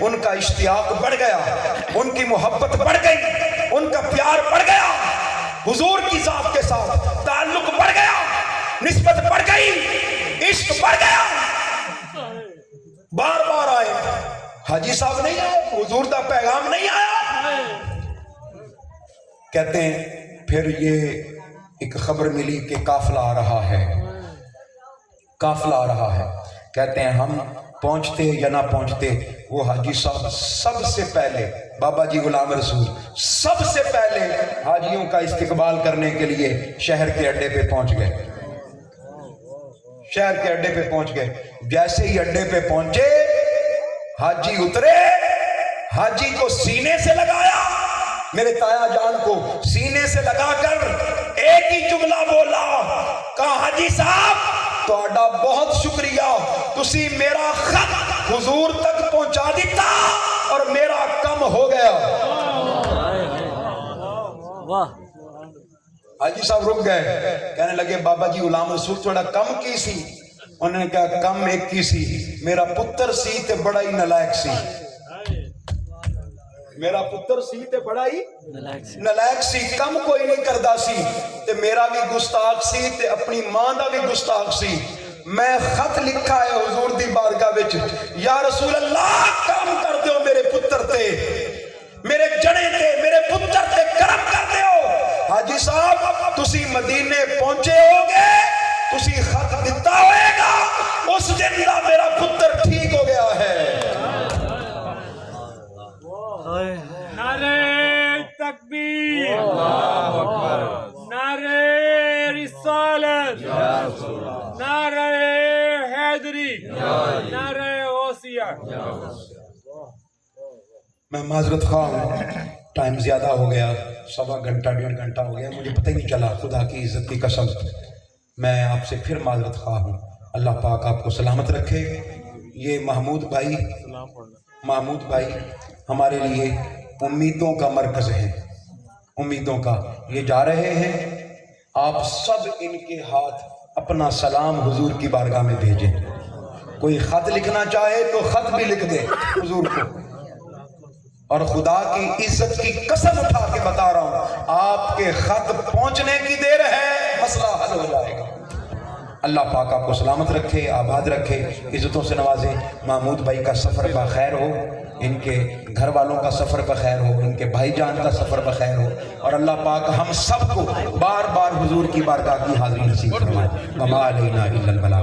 उनका इश्तियाक बढ़ गया, उनकी मोहब्बत बढ़ गई, उनका प्यार बढ़ गया, हुजूर की जात के साथ ताल्लुक बढ़ गया, निस्बत बढ़ गई, इश्क बढ़ गया। बार बार आए, हाजी साहब नहीं आए, हुजूर का पैगाम नहीं आया। कहते हैं फिर ये एक खबर मिली कि काफिला आ रहा है, काफिला आ रहा है। कहते हैं हम पहुंचते या ना पहुंचते, वो हाजी साहब सबसे पहले, बाबा जी गुलाम रसूल सबसे पहले हाजियों का इस्तकबाल करने के लिए शहर के अड्डे पे पहुंच गए। शहर के अड्डे पे पहुंच गए। जैसे ही अड्डे पे पहुंचे हाजी उतरे, हाजी को सीने से लगाया, मेरे ताया जान को सीने से लगाकर एक ही जुमला बोला, कहा हाजी साहब तुहाडा बहुत शुक्रिया, तुसी मेरा खत हुजूर तक पहुंचा दिता और मेरा कम हो गया। वाह। हाजी साहब रुक गए, कहने लगे बाबा जी गुलाम रसूल थोड़ा कम की सी। उन्होंने कहा कम एक की सी, मेरा पुत्र सी ते बड़ा ही नलायक सी, मेरा पुत्र सी ते बड़ा ही नलायक सी, कम कोई नहीं करदा सी, ते मेरा भी गुस्ताख सी ते अपनी मां दा भी गुस्ताख सी। मैं खत लिखा है हुजूर दी बारगाह विच, या रसूल अल्लाह काम कर दियो मेरे पुत्र ते, मेरे जने ते, मेरे पुत्र ते करम कर दियो। हाजी साहब तुसी मदीने पहुंचे होगे, तुसी खत दिता होएगा, उस दिन दा मेरा पुत्र ठीक हो गया है। नारे तकबीर, नारे रिसालत, नारे हैदरी, नारे ओसिया। मैं माजरत खा हूँ, टाइम ज्यादा हो गया, सवा घंटा 1.5 घंटा हो गया, मुझे पता ही नहीं चला, खुदा की इज्जत की कसम मैं आपसे फिर माजरत खा हूँ। अल्लाह पाक आपको सलामत रखे। ये महमूद भाई हमारे लिए उम्मीदों का मरकज है, उम्मीदों का। ये जा रहे हैं, आप सब इनके हाथ अपना सलाम हुजूर की बारगाह में भेजें। कोई खत लिखना चाहे तो खत भी लिख दे हुजूर को, और खुदा की इज्जत की कसम उठा के बता रहा हूं, आपके खत पहुंचने की देर है, मसला हल हो जाएगा। अल्लाह पाक आपको सलामत रखे, आबाद रखे, इज्जतों से नवाजे। महमूद भाई का सफ़र बखैर हो, इनके घर वालों का सफ़र बखैर हो, इनके भाईजान का सफ़र बखैर हो, और अल्लाह पाक हम सबको बार बार हुजूर की बारगाह की हाज़िरी नसीब फरमाए। वमा अलैना इल्लल बलाग।